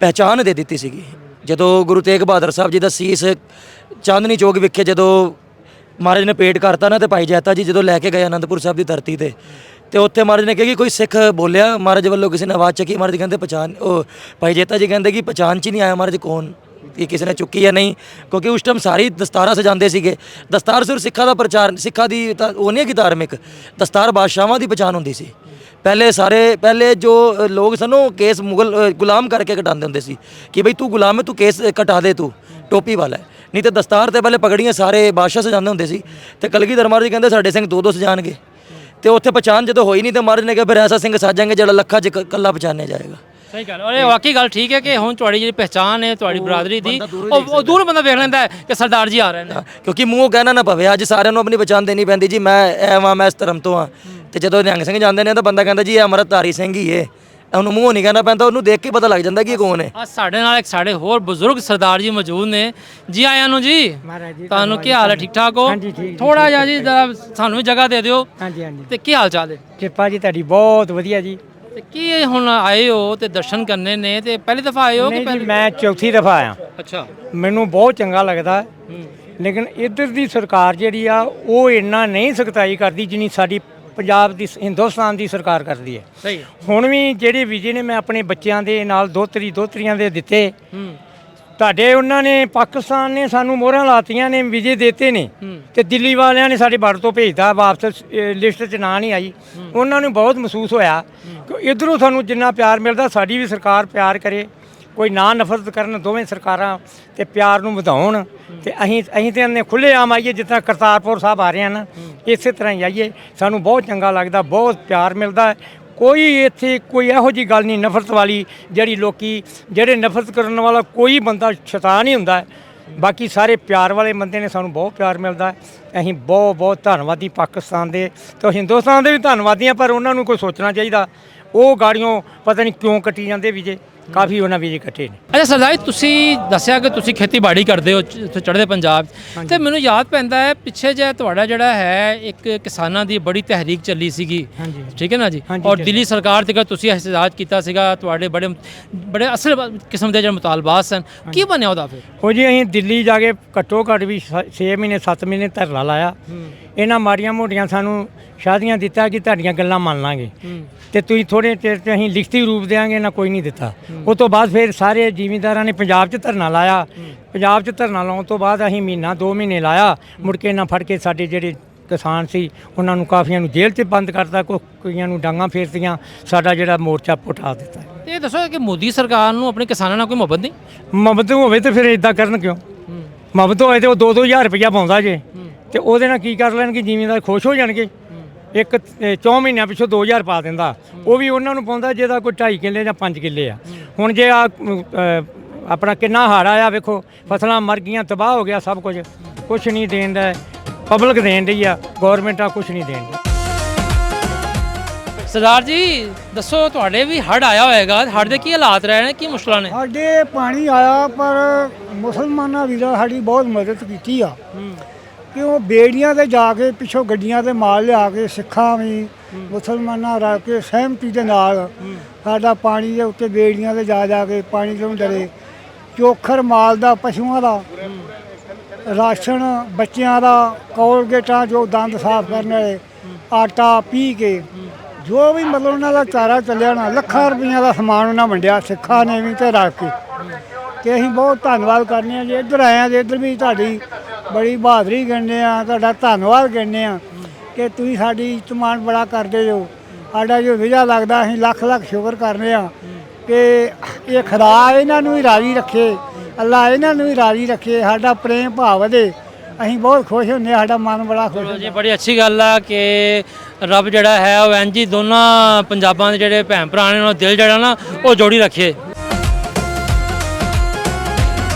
ਪਹਿਚਾਣ ਦੇ ਦਿੱਤੀ ਸੀਗੀ। ਜਦੋਂ ਗੁਰੂ ਤੇਗ ਬਹਾਦਰ ਸਾਹਿਬ ਜੀ ਦਾ ਸੀਸ ਚਾਂਦਨੀ ਚੌਕ ਵਿਖੇ ਜਦੋਂ ਮਹਾਰਾਜ ਨੇ ਭੇਟ ਕਰਤਾ ਨਾ, ਤੇ ਭਾਈ ਜੈਤਾ ਜੀ ਜਦੋਂ ਲੈ ਕੇ ਗਏ ਅਨੰਦਪੁਰ ਸਾਹਿਬ ਦੀ ਧਰਤੀ ਤੇ ਉੱਥੇ ਮਹਾਰਾਜ ਨੇ ਕਿਹਾ ਕਿ ਕੋਈ ਸਿੱਖ ਬੋਲਿਆ, ਮਹਾਰਾਜ ਵੱਲੋਂ ਕਿਸੇ ਨੇ ਆਵਾਜ਼ ਚੱਕੀ, ਮਹਾਰਾਜ ਕਹਿੰਦੇ ਪਛਾਣ, ਉਹ ਭਾਈ ਜੈਤਾ ਜੀ ਕਹਿੰਦੇ ਕਿ ਪਛਾਣ 'ਚ ਨਹੀਂ ਆਇਆ ਮਹਾਰਾਜ ਕੌਣ, ਕਿ ਕਿਸੇ ਨੇ ਚੁੱਕੀ ਜਾਂ ਨਹੀਂ, ਕਿਉਂਕਿ ਉਸ ਟਾਈਮ ਸਾਰੀ ਦਸਤਾਰਾਂ ਸਜਾਉਂਦੇ ਸੀਗੇ। ਦਸਤਾਰ ਸਿਰ ਸਿੱਖਾਂ ਦਾ ਪ੍ਰਚਾਰ, ਸਿੱਖਾਂ ਦੀ ਉਹ ਨਹੀਂ ਕਿ ਧਾਰਮਿਕ ਦਸਤਾਰ ਬਾਦਸ਼ਾਹਾਂ ਦੀ ਪਛਾਣ ਹੁੰਦੀ ਸੀ। ਪਹਿਲੇ ਜੋ ਲੋਕ ਸਨ ਉਹ ਕੇਸ ਮੁਗਲ ਗੁਲਾਮ ਕਰਕੇ ਕਟਾਉਂਦੇ ਹੁੰਦੇ ਸੀ ਕਿ ਬਈ ਤੂੰ ਗੁਲਾਮ ਹੈ, ਤੂੰ ਕੇਸ ਕਟਾ ਦੇ, ਤੂੰ ਟੋਪੀ ਵਾਲਾ ਹੈ। ਨਹੀਂ ਤੇ ਦਸਤਾਰ ਤੇ ਪਹਿਲੇ ਪਗੜੀਆਂ ਸਾਰੇ ਬਾਦਸ਼ਾਹ ਸਜਾਉਂਦੇ ਹੁੰਦੇ ਸੀ। ਤੇ ਕਲਗੀਧਰ ਮਹਾਰਾਜ ਜੀ ਕਹਿੰਦੇ ਸਾਡੇ ਸਿੰਘ ਦੋ ਸਜਾਣਗੇ। ਤੇ ਉੱਥੇ ਪਛਾਣ ਜਦੋਂ ਹੋਈ ਨਹੀਂ ਤੇ ਮਹਾਰਾਜ ਨੇ ਕਿਹਾ ਫਿਰ ਐਸਾ ਸਿੰਘ ਸਾਜਾਂਗੇ ਜਿਹੜਾ ਲੱਖਾਂ 'ਚ ਇਕੱਲਾ ਪਛਾਣਿਆ ਜਾਏਗਾ।
ਸਹੀ ਗੱਲ, ਔਰ ਇਹ ਵਾਕਈ ਗੱਲ ਠੀਕ ਹੈ ਕਿ ਹੁਣ ਤੁਹਾਡੀ ਜਿਹੜੀ ਪਹਿਚਾਣ ਹੈ ਤੁਹਾਡੀ ਬਰਾਦਰੀ ਦੀ, ਉਹ ਦੂਰ ਬੰਦਾ ਵੇਖ ਲੈਂਦਾ ਹੈ ਕਿ ਸਰਦਾਰ ਜੀ ਆ ਰਹੇ ਨੇ,
ਕਿਉਂਕਿ ਮੂੰਹੋਂ ਕਹਿਣਾ ਨਾ ਪਵੇ। ਅੱਜ ਸਾਰਿਆਂ ਨੂੰ ਆਪਣੀ ਪਛਾਣ ਦੇਣੀ ਪੈਂਦੀ ਜੀ, ਮੈਂ ਇਹ ਵਾਂ, ਮੈਂ ਇਸ ਧਰਮ ਤੋਂ ਹਾਂ। ਤੇ ਜਦੋਂ ਨਿਹੰਗ ਸਿੰਘ ਜਾਂਦੇ ਨੇ ਤਾਂ ਬੰਦਾ ਕਹਿੰਦਾ ਜੀ ਇਹ ਅੰਮ੍ਰਿਤਧਾਰੀ ਸਿੰਘ ਹੀ ਏ, ਉਹਨੂੰ ਮੂੰਹੋਂ ਨਹੀਂ ਕਹਿਣਾ ਪੈਂਦਾ, ਉਹਨੂੰ ਦੇਖ ਕੇ ਪਤਾ ਲੱਗ ਜਾਂਦਾ ਕਿ ਇਹ ਕੌਣ ਹੈ।
ਅੱਜ ਸਾਡੇ ਨਾਲ ਇੱਕ ਸਾਡੇ ਹੋਰ ਬਜ਼ੁਰਗ ਸਰਦਾਰ ਜੀ ਮੌਜੂਦ ਨੇ। ਜੀ ਆਇਆਂ ਨੂੰ ਜੀ, ਤੁਹਾਨੂੰ ਕੀ ਹਾਲ ਹੈ? ਠੀਕ ਠਾਕ ਹੋ? ਥੋੜਾ ਜਿਹਾ ਜੀ ਸਾਨੂੰ ਵੀ ਜਗ੍ਹਾ ਦੇ ਦਿਓ।
ਹਾਂਜੀ ਹਾਂਜੀ,
ਤੇ ਕੀ ਹਾਲ ਚਾਲ ਹੈ?
ਕਿਰਪਾ ਜੀ ਤੁਹਾਡੀ, ਬਹੁਤ ਵਧੀਆ ਜੀ।
ਤੇ ਕੀ ਹੁਣ ਆਏ ਹੋ ਤੇ ਦਰਸ਼ਨ ਕਰਨੇ ਨੇ, ਤੇ ਪਹਿਲੀ ਦਫਾ ਆਏ ਹੋ ਕਿ
ਨਹੀਂ ਜੀ, ਮੈਂ ਚੌਥੀ ਦਫਾ ਆਇਆ।
ਅੱਛਾ,
ਮੈਨੂੰ ਬਹੁਤ ਚੰਗਾ ਲੱਗਦਾ, ਲੇਕਿਨ ਇੱਧਰ ਦੀ ਸਰਕਾਰ ਜਿਹੜੀ ਆ ਉਹ ਇੰਨਾ ਨਹੀਂ ਸਖਤਾਈ ਕਰਦੀ ਜਿੰਨੀ ਸਾਡੀ ਪੰਜਾਬ ਦੀ, ਹਿੰਦੁਸਤਾਨ ਦੀ ਸਰਕਾਰ ਕਰਦੀ ਹੈ।
ਸਹੀ।
ਹੁਣ ਵੀ ਜਿਹੜੇ ਵੀਜ਼ੇ ਨੇ ਮੈਂ ਆਪਣੇ ਬੱਚਿਆਂ ਦੇ ਨਾਲ ਦੋਤਰੀਆਂ ਦੇ ਦਿੱਤੇ, ਤੁਹਾਡੇ ਉਹਨਾਂ ਨੇ, ਪਾਕਿਸਤਾਨ ਨੇ ਸਾਨੂੰ ਮੋਹਰਾਂ ਲਾਤੀਆਂ ਨੇ, ਵੀਜ਼ੇ ਦਿੱਤੇ ਨੇ, ਤੇ ਦਿੱਲੀ ਵਾਲਿਆਂ ਨੇ ਸਾਡੇ ਬਾਰਡਰ ਤੋਂ ਭੇਜਦਾ, ਵਾਪਸ ਲਿਸਟ 'ਚ ਨਾਂ ਨਹੀਂ ਆਈ। ਉਹਨਾਂ ਨੂੰ ਬਹੁਤ ਮਹਿਸੂਸ ਹੋਇਆ ਕਿ ਇੱਧਰੋਂ ਸਾਨੂੰ ਜਿੰਨਾ ਪਿਆਰ ਮਿਲਦਾ, ਸਾਡੀ ਵੀ ਸਰਕਾਰ ਪਿਆਰ ਕਰੇ, ਕੋਈ ਨਾ ਨਫ਼ਰਤ ਕਰਨ, ਦੋਵੇਂ ਸਰਕਾਰਾਂ ਤੇ ਪਿਆਰ ਨੂੰ ਵਧਾਉਣ। ਤੇ ਅਸੀਂ ਤੇ ਇਹਨੇ ਖੁੱਲ੍ਹੇ ਆਮ ਆਈਏ, ਜਿਸ ਤਰ੍ਹਾਂ ਕਰਤਾਰਪੁਰ ਸਾਹਿਬ ਆ ਰਹੇ ਹਨ, ਇਸੇ ਤਰ੍ਹਾਂ ਹੀ ਆਈਏ। ਸਾਨੂੰ ਬਹੁਤ ਚੰਗਾ ਲੱਗਦਾ, ਬਹੁਤ ਪਿਆਰ ਮਿਲਦਾ। ਕੋਈ ਇੱਥੇ ਕੋਈ ਇਹੋ ਜਿਹੀ ਗੱਲ ਨਹੀਂ ਨਫ਼ਰਤ ਵਾਲੀ, ਜਿਹੜੇ ਨਫ਼ਰਤ ਕਰਨ ਵਾਲਾ ਕੋਈ ਬੰਦਾ ਸ਼ੈਤਾਨ ਹੀ ਹੁੰਦਾ। ਬਾਕੀ ਸਾਰੇ ਪਿਆਰ ਵਾਲੇ ਬੰਦੇ ਨੇ, ਸਾਨੂੰ ਬਹੁਤ ਪਿਆਰ ਮਿਲਦਾ। ਅਸੀਂ ਬਹੁਤ ਧੰਨਵਾਦੀ ਪਾਕਿਸਤਾਨ ਦੇ ਤੇ ਹਿੰਦੁਸਤਾਨ ਦੇ ਵੀ ਧੰਨਵਾਦੀ ਹਾਂ, ਪਰ ਉਹਨਾਂ ਨੂੰ ਕੋਈ ਸੋਚਣਾ ਚਾਹੀਦਾ। ਉਹ ਗਾੜੀਆਂ ਪਤਾ ਨਹੀਂ ਕਿਉਂ ਕੱਟੀ ਜਾਂਦੇ ਵੀਜ਼ੇ, ਕਾਫੀ ਉਹਨਾਂ ਵੀਜ਼ੇ ਕੱਟੇ ਨੇ।
ਅੱਛਾ ਸਰਦਾਰ ਜੀ, ਤੁਸੀਂ ਦੱਸਿਆ ਕਿ ਤੁਸੀਂ ਖੇਤੀਬਾੜੀ ਕਰਦੇ ਹੋ ਚੜ੍ਹਦੇ ਪੰਜਾਬ, ਤੇ ਮੈਨੂੰ ਯਾਦ ਪੈਂਦਾ ਹੈ ਪਿੱਛੇ ਜੇ ਤੁਹਾਡਾ ਜਿਹੜਾ ਹੈ ਇੱਕ ਕਿਸਾਨਾਂ ਦੀ ਬੜੀ ਤਹਿਰੀਕ ਚੱਲੀ ਸੀਗੀ, ਠੀਕ ਹੈ ਨਾ ਜੀ, ਔਰ ਦਿੱਲੀ ਸਰਕਾਰ ਤੇ ਤੁਸੀਂ ਇhtਜਾਜ ਕੀਤਾ ਸੀਗਾ, ਤੁਹਾਡੇ ਬੜੇ ਅਸਲ ਕਿਸਮ ਦੇ ਜਿਹੜੇ ਮੁਤਾਲਬਾਤ ਸਨ, ਕੀ ਬਣਿਆ ਉਹਦਾ ਫਿਰ?
ਉਹ ਜੀ ਅਸੀਂ ਦਿੱਲੀ ਜਾ ਕੇ ਘੱਟੋ ਘੱਟ ਵੀ 6 ਮਹੀਨੇ 7 ਮਹੀਨੇ ਧਰਨਾ ਲਾਇਆ। ਇਹਨਾਂ ਮਾੜੀਆਂ ਮੋਟੀਆਂ ਸਾਨੂੰ ਸ਼ਾਦੀਆਂ ਦਿੱਤਾ ਕਿ ਤੁਹਾਡੀਆਂ ਗੱਲਾਂ ਮੰਨ ਲਾਂਗੇ, ਤੇ ਤੁਸੀਂ ਥੋੜੇ ਚਿਰ 'ਚ ਅਸੀਂ ਲਿਖਤੀ ਰੂਪ ਦੇਵਾਂਗੇ, ਨਾ ਕੋਈ ਨਹੀਂ ਦਿੱਤਾ। ਉਸ ਤੋਂ ਬਾਅਦ ਫਿਰ ਸਾਰੇ ਜ਼ਿਮੀਂਦਾਰਾਂ ਨੇ ਪੰਜਾਬ 'ਚ ਧਰਨਾ ਲਾਇਆ। ਪੰਜਾਬ 'ਚ ਧਰਨਾ ਲਾਉਣ ਤੋਂ ਬਾਅਦ ਅਸੀਂ ਮਹੀਨਾ 2 ਮਹੀਨੇ ਲਾਇਆ, ਮੁੜ ਕੇ ਇਹਨਾਂ ਫੜ ਕੇ ਸਾਡੇ ਜਿਹੜੇ ਕਿਸਾਨ ਸੀ ਉਹਨਾਂ ਨੂੰ ਕਾਫੀਆਂ ਨੂੰ ਜੇਲ੍ਹ 'ਚ ਬੰਦ ਕਰਤਾ, ਕਈਆਂ ਨੂੰ ਡਾਂਗਾਂ ਫੇਰਤੀਆਂ, ਸਾਡਾ ਜਿਹੜਾ ਮੋਰਚਾ ਪੁਟਾ ਦਿੱਤਾ।
ਤੇ ਇਹ ਦੱਸੋ ਕਿ ਮੋਦੀ ਸਰਕਾਰ ਨੂੰ ਆਪਣੇ ਕਿਸਾਨਾਂ ਨਾਲ ਕੋਈ ਮੁਹੱਬਤ ਨਹੀਂ?
ਮੁਹੱਬਤ ਹੋਵੇ ਤੇ ਫਿਰ ਇਦਾਂ ਕਰਨ ਕਿਉਂ? ਮੁਹੱਬਤ ਹੋਏ ਤੇ ਉਹ 2-2000 ਰੁਪਇਆ ਪਾਉਂਦਾ ਜੇ, ਤੇ ਉਹਦੇ ਨਾਲ ਕੀ ਕਰ ਲੈਣਗੇ? ਜ਼ਿਮੀਂਦਾਰ ਖੁਸ਼ ਹੋ ਜਾਣਗੇ। ਇੱਕ 4 ਮਹੀਨਿਆਂ ਪਿੱਛੋਂ 2000 ਪਾ ਦਿੰਦਾ, ਉਹ ਵੀ ਉਹਨਾਂ ਨੂੰ ਪਾਉਂਦਾ ਜਿਹਦਾ ਕੋਈ 2.5 ਕਿੱਲੇ ਜਾਂ 5 ਕਿੱਲੇ ਆ। ਹੁਣ ਜੇ ਆਪਣਾ ਕਿੰਨਾ ਹਾੜ ਆਇਆ ਵੇਖੋ, ਫਸਲਾਂ ਮਰ ਗਈਆਂ, ਤਬਾਹ ਹੋ ਗਿਆ ਸਭ ਕੁਛ ਨਹੀਂ ਦੇਣ ਦਾ, ਪਬਲਿਕ ਦੇਣ ਰਹੀ ਆ, ਗੌਰਮੈਂਟ ਆ ਕੁਛ ਨਹੀਂ ਦੇਣ ਦੀ।
ਸਰਦਾਰ ਜੀ ਦੱਸੋ, ਤੁਹਾਡੇ ਵੀ ਹੜ੍ਹ ਆਇਆ ਹੋਏਗਾ, ਹੜ੍ਹ ਦੇ ਕੀ ਹਾਲਾਤ ਰਹੇ ਨੇ, ਕੀ ਮੁਸ਼ਕਲਾਂ ਨੇ?
ਸਾਡੇ ਪਾਣੀ ਆਇਆ, ਪਰ ਮੁਸਲਮਾਨਾਂ ਵੀਰਾਂ ਸਾਡੀ ਬਹੁਤ ਮਦਦ ਕੀਤੀ ਆ, ਕਿ ਉਹ ਬੇੜੀਆਂ ਤੇ ਜਾ ਕੇ ਪਿੱਛੋਂ ਗੱਡੀਆਂ ਤੇ ਮਾਲ ਲਿਆ ਕੇ, ਸਿੱਖਾਂ ਵੀ ਮੁਸਲਮਾਨਾਂ ਰਲ ਕੇ ਸਹਿਮਤੀ ਦੇ ਨਾਲ ਸਾਡਾ ਪਾਣੀ ਦੇ ਉੱਤੇ ਬੇੜੀਆਂ ਤੇ ਜਾ ਕੇ ਪਾਣੀ ਤੋਂ ਡਰੇ, ਚੋਖਰ ਮਾਲ ਦਾ, ਪਸ਼ੂਆਂ ਦਾ ਰਾਸ਼ਨ, ਬੱਚਿਆਂ ਦਾ, ਕੋਲਗੇਟਾਂ ਜੋ ਦੰਦ ਸਾਫ਼ ਕਰਨ ਵਾਲੇ, ਆਟਾ ਪੀ ਕੇ ਜੋ ਵੀ ਮਤਲਬ ਉਹਨਾਂ ਦਾ ਚਾਰਾ ਚੱਲਿਆ ਨਾ, ਲੱਖਾਂ ਰੁਪਈਆਂ ਦਾ ਸਮਾਨ ਉਹਨਾਂ ਵੰਡਿਆ, ਸਿੱਖਾਂ ਨੇ ਵੀ ਤੇ ਰੱਖ ਕੇ। ਤੇ ਅਸੀਂ ਬਹੁਤ ਧੰਨਵਾਦ ਕਰਨੇ ਆ। ਜੇ ਇੱਧਰ ਆਏ ਆ, ਜੇ ਇੱਧਰ ਵੀ ਤੁਹਾਡੀ ਬੜੀ ਬਹਾਦਰੀ ਕਹਿੰਦੇ ਆ, ਤੁਹਾਡਾ ਧੰਨਵਾਦ ਕਹਿੰਦੇ ਆ ਕਿ ਤੁਸੀਂ ਸਾਡੀ ਇਤਮਾਨ ਬੜਾ ਕਰਦੇ ਜੋ। ਸਾਡਾ ਜੋ ਵਿਜਾ ਲੱਗਦਾ, ਅਸੀਂ ਲੱਖ ਸ਼ੁਕਰ ਕਰਨੇ ਆ ਕਿ ਇਹ ਖੁਦਾ ਇਹਨਾਂ ਨੂੰ ਵੀ ਰਾਜ਼ੀ ਰੱਖੇ, ਅੱਲਾ ਇਹਨਾਂ ਨੂੰ ਵੀ ਰਾਜ਼ੀ ਰੱਖੇ, ਸਾਡਾ ਪ੍ਰੇਮ ਭਾਵ ਵਧੇ। ਅਸੀਂ ਬਹੁਤ ਖੁਸ਼ ਹੁੰਦੇ, ਸਾਡਾ ਮਨ ਬੜਾ ਖੁਸ਼ ਹੁੰਦਾ
ਜੀ। ਬੜੀ ਅੱਛੀ ਗੱਲ ਆ ਕਿ ਰੱਬ ਜਿਹੜਾ ਹੈ ਉਹ ਇੰਝ ਹੀ ਦੋਨਾਂ ਪੰਜਾਬਾਂ ਦੇ ਜਿਹੜੇ ਭੈਣ ਭਰਾ ਨੇ ਉਹਨਾਂ ਦਿਲ ਜਿਹੜਾ ਨਾ ਉਹ ਜੋੜੀ ਰੱਖੇ।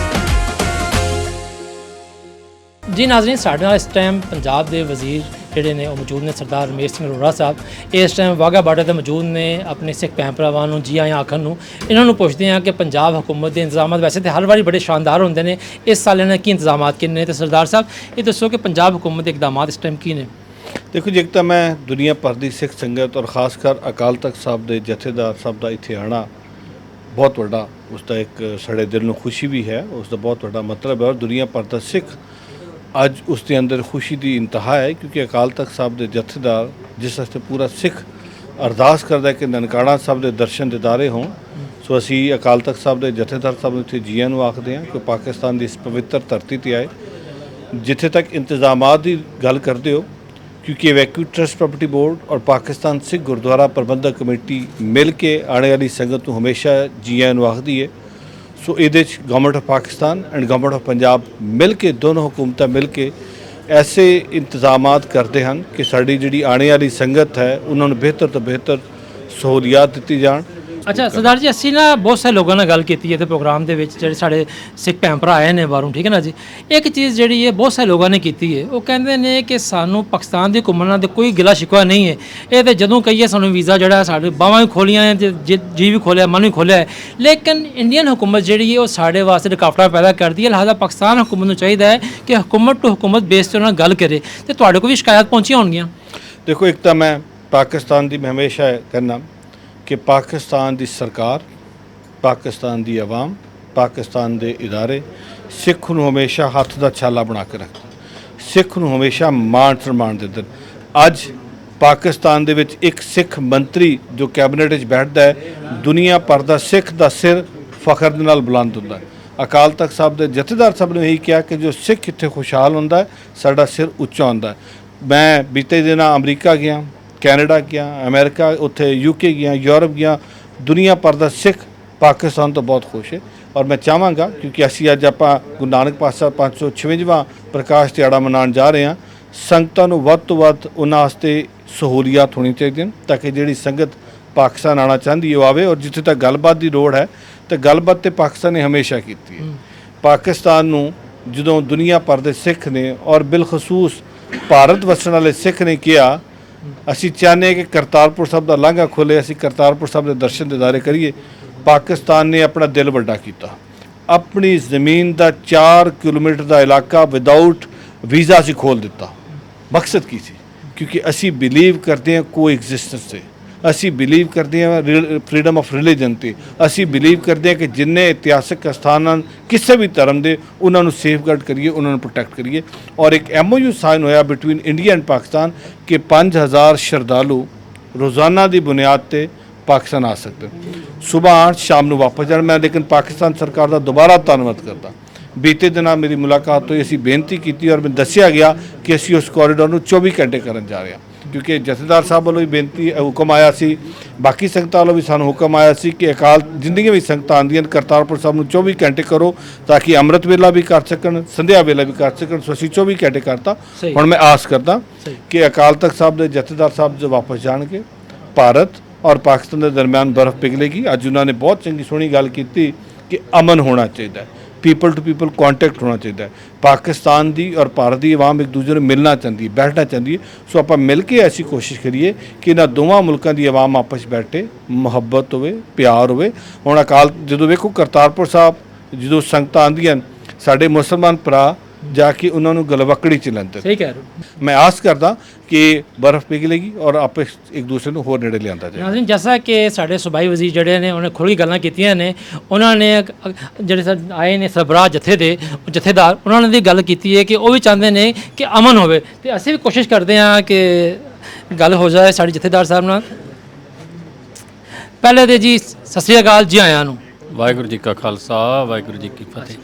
ਜੀ ਨਾਜ਼ਰੀਨ, ਸਾਡੇ ਨਾਲ ਇਸ ਟਾਈਮ ਪੰਜਾਬ ਦੇ ਵਜ਼ੀਰ ਜਿਹੜੇ ਨੇ ਉਹ ਮੌਜੂਦ ਨੇ ਸਰਦਾਰ ਰਮੇਸ਼ ਸਿੰਘ ਅਰੋੜਾ ਸਾਹਿਬ ਇਸ ਟਾਈਮ ਵਾਹਗਾ ਬਾਰਡਰ ਤੇ ਮੌਜੂਦ ਨੇ ਆਪਣੇ ਸਿੱਖ ਭੈਣ ਭਰਾਵਾਂ ਨੂੰ ਜੀ ਆਇਆਂ ਆਖਣ ਨੂੰ। ਇਹਨਾਂ ਨੂੰ ਪੁੱਛਦੇ ਹਾਂ ਕਿ ਪੰਜਾਬ ਹੁਕੂਮਤ ਦੇ ਇੰਤਜ਼ਾਮਾਤ ਵੈਸੇ ਤਾਂ ਹਰ ਵਾਰੀ ਬੜੇ ਸ਼ਾਨਦਾਰ ਹੁੰਦੇ ਨੇ, ਇਸ ਸਾਲ ਇਹਨਾਂ ਕੀ ਇੰਤਜ਼ਾਮਾਤ ਕਿੰਨੇ ਨੇ, ਤੇ ਸਰਦਾਰ ਸਾਹਿਬ ਇਹ ਦੱਸੋ ਕਿ ਪੰਜਾਬ ਹੁਕੂਮਤ ਦੇ ਇਕਦਾਮਾਤ ਇਸ ਟਾਈਮ ਕੀ ਨੇ।
ਦੇਖੋ ਜੀ, ਇੱਕ ਤਾਂ ਮੈਂ ਦੁਨੀਆ ਭਰ ਦੀ ਸਿੱਖ ਸੰਗਤ ਔਰ ਖਾਸ ਕਰ ਅਕਾਲ ਤਖਤ ਸਾਹਿਬ ਦੇ ਜਥੇਦਾਰ ਸਾਹਿਬ ਦਾ ਇੱਥੇ ਆਉਣਾ ਬਹੁਤ ਵੱਡਾ, ਉਸ ਦਾ ਇੱਕ ਸਾਡੇ ਦਿਲ ਨੂੰ ਖੁਸ਼ੀ ਵੀ ਹੈ, ਉਸ ਦਾ ਬਹੁਤ ਵੱਡਾ ਮਤਲਬ ਹੈ। ਔਰ ਦੁਨੀਆ ਭਰ ਦਾ ਸਿੱਖ ਅੱਜ ਉਸ ਦੇ ਅੰਦਰ ਖੁਸ਼ੀ ਦੀ ਇੰਤਹਾ ਹੈ, ਕਿਉਂਕਿ ਅਕਾਲ ਤਖਤ ਸਾਹਿਬ ਦੇ ਜਥੇਦਾਰ ਜਿਸ ਵਾਸਤੇ ਪੂਰਾ ਸਿੱਖ ਅਰਦਾਸ ਕਰਦਾ ਕਿ ਨਨਕਾਣਾ ਸਾਹਿਬ ਦੇ ਦਰਸ਼ਨ ਦਿਦਾਰੇ ਹੋਣ। ਸੋ ਅਸੀਂ ਅਕਾਲ ਤਖਤ ਸਾਹਿਬ ਦੇ ਜਥੇਦਾਰ ਸਾਹਿਬ ਨੂੰ ਇੱਥੇ ਜੀਆਂ ਨੂੰ ਆਖਦੇ ਹਾਂ ਕਿ ਪਾਕਿਸਤਾਨ ਦੀ ਇਸ ਪਵਿੱਤਰ ਧਰਤੀ 'ਤੇ ਆਏ। ਜਿੱਥੇ ਤੱਕ ਇੰਤਜ਼ਾਮਾਤ ਦੀ ਗੱਲ ਕਰਦੇ ਹੋ, ਕਿਉਂਕਿ ਵੈਕਿਊ ਟਰਸਟ ਪ੍ਰਾਪਰਟੀ ਬੋਰਡ ਔਰ ਪਾਕਿਸਤਾਨ ਸਿੱਖ ਗੁਰਦੁਆਰਾ ਪ੍ਰਬੰਧਕ ਕਮੇਟੀ ਮਿਲ ਕੇ ਆਉਣ ਵਾਲੀ ਸੰਗਤ ਨੂੰ ਹਮੇਸ਼ਾ ਜੀਆਂ ਨੂੰ ਆਖਦੀ ਹੈ। ਸੋ ਇਹਦੇ 'ਚ government of Pakistan and government of Punjab ਮਿਲ ਕੇ, ਦੋਨੋਂ ਹਕੂਮਤਾਂ ਮਿਲ ਕੇ ਐਸੇ ਇੰਤਜ਼ਾਮਾਤ ਕਰਦੇ ਹਨ ਕਿ ਸਾਡੀ ਜਿਹੜੀ ਆਉਣ ਵਾਲੀ ਸੰਗਤ ਹੈ ਉਹਨਾਂ ਨੂੰ ਬਿਹਤਰ ਤੋਂ ਬਿਹਤਰ ਸਹੂਲੀਅਤ ਦਿੱਤੀ ਜਾਣ।
ਅੱਛਾ ਸਰਦਾਰ ਜੀ, ਅਸੀਂ ਨਾ ਬਹੁਤ ਸਾਰੇ ਲੋਕਾਂ ਨਾਲ ਗੱਲ ਕੀਤੀ ਹੈ ਤੇ ਪ੍ਰੋਗਰਾਮ ਦੇ ਵਿੱਚ ਜਿਹੜੇ ਸਾਡੇ ਸਿੱਖ ਭੈਣ ਭਰਾ ਆਏ ਨੇ ਬਾਹਰੋਂ, ਠੀਕ ਹੈ ਨਾ ਜੀ। ਇੱਕ ਚੀਜ਼ ਜਿਹੜੀ ਹੈ ਬਹੁਤ ਸਾਰੇ ਲੋਕਾਂ ਨੇ ਕੀਤੀ ਹੈ, ਉਹ ਕਹਿੰਦੇ ਨੇ ਕਿ ਸਾਨੂੰ ਪਾਕਿਸਤਾਨ ਦੀ ਘੁੰਮਣ ਨਾਲ ਕੋਈ ਗਿਲਾ ਸ਼ਿਕਵਾ ਨਹੀਂ ਹੈ। ਇਹ ਤਾਂ ਜਦੋਂ ਕਹੀਏ ਸਾਨੂੰ ਵੀਜ਼ਾ ਜਿਹੜਾ ਸਾਡੇ ਬਾਹਾਂ ਵੀ ਖੋਲੀਆਂ ਜੀ ਵੀ ਖੋਲਿਆ, ਮਨ ਵੀ ਖੋਲਿਆ ਹੈ, ਲੇਕਿਨ ਇੰਡੀਅਨ ਹੁਕੂਮਤ ਜਿਹੜੀ ਹੈ ਉਹ ਸਾਡੇ ਵਾਸਤੇ ਰੁਕਾਵਟਾਂ ਪੈਦਾ ਕਰਦੀ ਹੈ। ਲਿਹਾਜ਼ਾ ਪਾਕਿਸਤਾਨ ਹੁਕੂਮਤ ਨੂੰ ਚਾਹੀਦਾ ਹੈ ਕਿ ਹੁਕੂਮਤ ਟੂ ਹੁਕੂਮਤ ਬੇਸ 'ਤੇ ਉਹਨਾਂ ਨਾਲ ਗੱਲ ਕਰੇ। ਤੇ ਤੁਹਾਡੇ ਕੋਲ ਵੀ ਸ਼ਿਕਾਇਤ ਪਹੁੰਚੀਆਂ ਹੋਣਗੀਆਂ।
ਦੇਖੋ, ਇੱਕ ਤਾਂ ਮੈਂ ਪਾਕਿਸਤਾਨ ਦੀ ਮੈਂ ਹਮੇਸ਼ਾ ਕਹਿੰਦਾ ਕਿ ਪਾਕਿਸਤਾਨ ਦੀ ਸਰਕਾਰ, ਪਾਕਿਸਤਾਨ ਦੀ ਆਵਾਮ, ਪਾਕਿਸਤਾਨ ਦੇ ਇਦਾਰੇ ਸਿੱਖ ਨੂੰ ਹਮੇਸ਼ਾ ਹੱਥ ਦਾ ਛਾਲਾ ਬਣਾ ਕੇ ਰੱਖਦੇ, ਸਿੱਖ ਨੂੰ ਹਮੇਸ਼ਾ ਮਾਣ ਸਨਮਾਨ ਦਿੰਦੇ। ਅੱਜ ਪਾਕਿਸਤਾਨ ਦੇ ਵਿੱਚ ਇੱਕ ਸਿੱਖ ਮੰਤਰੀ ਜੋ ਕੈਬਨਿਟ ਵਿੱਚ ਬੈਠਦਾ ਹੈ, ਦੁਨੀਆ ਭਰ ਦਾ ਸਿੱਖ ਦਾ ਸਿਰ ਫਖਰ ਦੇ ਨਾਲ ਬੁਲੰਦ ਹੁੰਦਾ ਹੈ। ਅਕਾਲ ਤਖਤ ਸਾਹਿਬ ਦੇ ਜਥੇਦਾਰ ਸਾਹਿਬ ਨੇ ਇਹੀ ਕਿਹਾ ਕਿ ਜੋ ਸਿੱਖ ਇੱਥੇ ਖੁਸ਼ਹਾਲ ਹੁੰਦਾ ਹੈ, ਸਾਡਾ ਸਿਰ ਉੱਚਾ ਹੁੰਦਾ ਹੈ। ਮੈਂ ਬੀਤੇ ਦਿਨਾਂ ਅਮਰੀਕਾ ਗਿਆ, ਕੈਨੇਡਾ ਗਿਆ, ਅਮਰੀਕਾ, ਉੱਥੇ UK ਗਿਆ, ਯੂਰਪ ਗਿਆ, ਦੁਨੀਆ ਭਰ ਦਾ ਸਿੱਖ ਪਾਕਿਸਤਾਨ ਤੋਂ ਬਹੁਤ ਖੁਸ਼ ਹੈ। ਔਰ ਮੈਂ ਚਾਹਾਂਗਾ, ਕਿਉਂਕਿ ਅਸੀਂ ਅੱਜ ਆਪਾਂ ਗੁਰੂ ਨਾਨਕ ਪਾਤਸ਼ਾਹ 556ਵਾਂ ਪ੍ਰਕਾਸ਼ ਦਿਹਾੜਾ ਮਨਾਉਣ ਜਾ ਰਹੇ ਹਾਂ, ਸੰਗਤਾਂ ਨੂੰ ਵੱਧ ਤੋਂ ਵੱਧ ਉਹਨਾਂ ਵਾਸਤੇ ਸਹੂਲੀਅਤ ਹੋਣੀ ਚਾਹੀਦੀ ਹਨ ਤਾਂ ਕਿ ਜਿਹੜੀ ਸੰਗਤ ਪਾਕਿਸਤਾਨ ਆਉਣਾ ਚਾਹੁੰਦੀ ਹੈ ਉਹ ਆਵੇ। ਔਰ ਜਿੱਥੇ ਤੱਕ ਗੱਲਬਾਤ ਦੀ ਲੋੜ ਹੈ ਤਾਂ ਗੱਲਬਾਤ ਤੇ ਪਾਕਿਸਤਾਨ ਨੇ ਹਮੇਸ਼ਾ ਕੀਤੀ ਹੈ। ਪਾਕਿਸਤਾਨ ਨੂੰ ਜਦੋਂ ਦੁਨੀਆ ਭਰ ਦੇ ਸਿੱਖ ਨੇ ਔਰ ਬਿਲਖਸੂਸ ਭਾਰਤ ਵਸਣ ਵਾਲੇ ਸਿੱਖ ਨੇ ਕਿਹਾ ਅਸੀਂ ਚਾਹੁੰਦੇ ਕਿ ਕਰਤਾਰਪੁਰ ਸਾਹਿਬ ਦਾ ਲਾਂਘਾ ਖੋਲ੍ਹੇ, ਅਸੀਂ ਕਰਤਾਰਪੁਰ ਸਾਹਿਬ ਦੇ ਦਰਸ਼ਨ ਦਿਦਾਰੇ ਕਰੀਏ, ਪਾਕਿਸਤਾਨ ਨੇ ਆਪਣਾ ਦਿਲ ਵੱਡਾ ਕੀਤਾ। ਆਪਣੀ ਜ਼ਮੀਨ ਦਾ 4 ਕਿਲੋਮੀਟਰ ਦਾ ਇਲਾਕਾ ਵਿਦਆਊਟ ਵੀਜ਼ਾ ਅਸੀਂ ਖੋਲ੍ਹ ਦਿੱਤਾ। ਮਕਸਦ ਕੀ ਸੀ? ਕਿਉਂਕਿ ਅਸੀਂ ਬਿਲੀਵ ਕਰਦੇ ਹਾਂ ਕੋ ਐਗਜ਼ਿਸਟੈਂਸ 'ਤੇ, ਅਸੀਂ ਬਿਲੀਵ ਕਰਦੇ ਹਾਂ ਫਰੀडम ਆਫ ਰਿਲੀਜਨ 'ਤੇ, ਅਸੀਂ ਬਿਲੀਵ ਕਰਦੇ ਹਾਂ ਕਿ ਜਿੰਨੇ ਇਤਿਹਾਸਕ ਸਥਾਨ ਹਨ ਕਿਸੇ ਵੀ ਧਰਮ ਦੇ ਉਹਨਾਂ ਨੂੰ ਸੇਫਗਾਰਡ ਕਰੀਏ, ਉਹਨਾਂ ਨੂੰ ਪ੍ਰੋਟੈਕਟ ਕਰੀਏ। ਔਰ ਇੱਕ MOU ਸਾਈਨ ਹੋਇਆ ਬਿਟਵੀਨ ਇੰਡੀਆ ਐਂਡ ਪਾਕਿਸਤਾਨ ਕਿ 5000 ਸ਼ਰਧਾਲੂ ਰੋਜ਼ਾਨਾ ਦੀ ਬੁਨਿਆਦ 'ਤੇ ਪਾਕਿਸਤਾਨ ਆ ਸਕਦੇ, ਸੁਬਾਹ ਸ਼ਾਮ ਨੂੰ ਵਾਪਸ ਜਾਣ। ਮੈਂ ਲੇਕਿਨ ਪਾਕਿਸਤਾਨ ਸਰਕਾਰ ਦਾ ਦੁਬਾਰਾ ਧੰਨਵਾਦ ਕਰਦਾ। ਬੀਤੇ ਦਿਨਾਂ ਮੇਰੀ ਮੁਲਾਕਾਤ ਹੋਈ, ਅਸੀਂ ਬੇਨਤੀ ਕੀਤੀ ਔਰ ਮੈਨੂੰ ਦੱਸਿਆ ਗਿਆ ਕਿ ਅਸੀਂ ਉਸ ਕੋਰੀਡੋਰ ਨੂੰ 24 ਘੰਟੇ ਕਰਨ ਜਾ ਰਹੇ ਹਾਂ, ਕਿਉਂਕਿ ਜਥੇਦਾਰ ਸਾਹਿਬ ਵੱਲੋਂ ਵੀ ਬੇਨਤੀ ਹੁਕਮ ਆਇਆ ਸੀ, ਬਾਕੀ ਸੰਗਤਾਂ ਵੱਲੋਂ ਵੀ ਸਾਨੂੰ ਹੁਕਮ ਆਇਆ ਸੀ ਕਿ ਅਕਾਲ ਜਿੰਨੀਆਂ ਵੀ ਸੰਗਤਾਂ ਆਉਂਦੀਆਂ ਕਰਤਾਰਪੁਰ ਸਾਹਿਬ ਨੂੰ 24 ਘੰਟੇ ਕਰੋ ਤਾਂ ਕਿ ਅੰਮ੍ਰਿਤ ਵੇਲਾ ਵੀ ਕਰ ਸਕਣ, ਸੰਧਿਆ ਵੇਲਾ ਵੀ ਕਰ ਸਕਣ। ਸੋ ਅਸੀਂ 24 ਘੰਟੇ ਕਰਤਾ। ਹੁਣ ਮੈਂ ਆਸ ਕਰਦਾ ਕਿ ਅਕਾਲ ਤਖਤ ਸਾਹਿਬ ਦੇ ਜਥੇਦਾਰ ਸਾਹਿਬ ਜੋ ਵਾਪਸ ਜਾਣਗੇ, ਭਾਰਤ ਔਰ ਪਾਕਿਸਤਾਨ ਦੇ ਦਰਮਿਆਨ ਬਰਫ਼ ਪਿਘਲੇਗੀ। ਅੱਜ ਉਹਨਾਂ ਨੇ ਬਹੁਤ ਚੰਗੀ ਸੋਹਣੀ ਗੱਲ ਕੀਤੀ ਕਿ ਅਮਨ ਹੋਣਾ ਚਾਹੀਦਾ ਹੈ, ਪੀਪਲ ਟੂ ਪੀਪਲ ਕੰਟੈਕਟ ਹੋਣਾ ਚਾਹੀਦਾ ਹੈ। ਪਾਕਿਸਤਾਨ ਦੀ ਔਰ ਭਾਰਤ ਦੀ ਆਵਾਮ ਇੱਕ ਦੂਜੇ ਨੂੰ ਮਿਲਣਾ ਚਾਹੁੰਦੀ ਹੈ, ਬੈਠਣਾ ਚਾਹੁੰਦੀ ਹੈ। ਸੋ ਆਪਾਂ ਮਿਲ ਕੇ ਐਸੀ ਕੋਸ਼ਿਸ਼ ਕਰੀਏ ਕਿ ਇਹਨਾਂ ਦੋਵਾਂ ਮੁਲਕਾਂ ਦੀ ਆਵਾਮ ਆਪਸ 'ਚ ਬੈਠੇ, ਮੁਹੱਬਤ ਹੋਵੇ, ਪਿਆਰ ਹੋਵੇ। ਹੁਣ ਅਕਾਲ ਜਦੋਂ ਵੇਖੋ ਕਰਤਾਰਪੁਰ ਸਾਹਿਬ ਜਦੋਂ ਸੰਗਤਾਂ ਆਉਂਦੀਆਂ, ਸਾਡੇ ਮੁਸਲਮਾਨ ਭਰਾ ਜਾ ਕੇ ਉਹਨਾਂ ਨੂੰ ਗਲਵਕੜੀ 'ਚ ਲੈਂਦੇ।
ਸਹੀ ਕਹਿ ਰਹੇ ਹੋ।
ਮੈਂ ਆਸ ਕਰਦਾ ਕਿ ਬਰਫ਼ ਪਿਘਲੇਗੀ ਔਰ ਆਪਸ ਇੱਕ ਦੂਸਰੇ ਨੂੰ ਹੋਰ ਨੇੜੇ ਲਿਆਂਦਾ ਜਾਏ।
ਨਾਜ਼ਰੀਨ, ਜੈਸਾ ਕਿ ਸਾਡੇ ਸੂਬਾਈ ਵਜ਼ੀਰ ਜਿਹੜੇ ਨੇ ਉਹਨੇ ਖੁੱਲ੍ਹ ਕੇ ਗੱਲਾਂ ਕੀਤੀਆਂ ਨੇ, ਉਹਨਾਂ ਨੇ ਜਿਹੜੇ ਆਏ ਨੇ ਸਰਬਰਾਹ ਜਥੇ ਦੇ ਜਥੇਦਾਰ, ਉਹਨਾਂ ਨੇ ਵੀ ਗੱਲ ਕੀਤੀ ਹੈ ਕਿ ਉਹ ਵੀ ਚਾਹੁੰਦੇ ਨੇ ਕਿ ਅਮਨ ਹੋਵੇ ਤੇ ਅਸੀਂ ਵੀ ਕੋਸ਼ਿਸ਼ ਕਰਦੇ ਹਾਂ ਕਿ ਗੱਲ ਹੋ ਜਾਏ ਸਾਡੇ ਜਥੇਦਾਰ ਸਾਹਿਬ ਨਾਲ। ਪਹਿਲੇ ਤੇ ਜੀ ਸਤਿ ਸ੍ਰੀ ਅਕਾਲ ਜੀ ਆਇਆਂ ਨੂੰ।
ਵਾਹਿਗੁਰੂ ਜੀ ਕਾ ਖਾਲਸਾ, ਵਾਹਿਗੁਰੂ ਜੀ ਕੀ ਫਤਿਹ।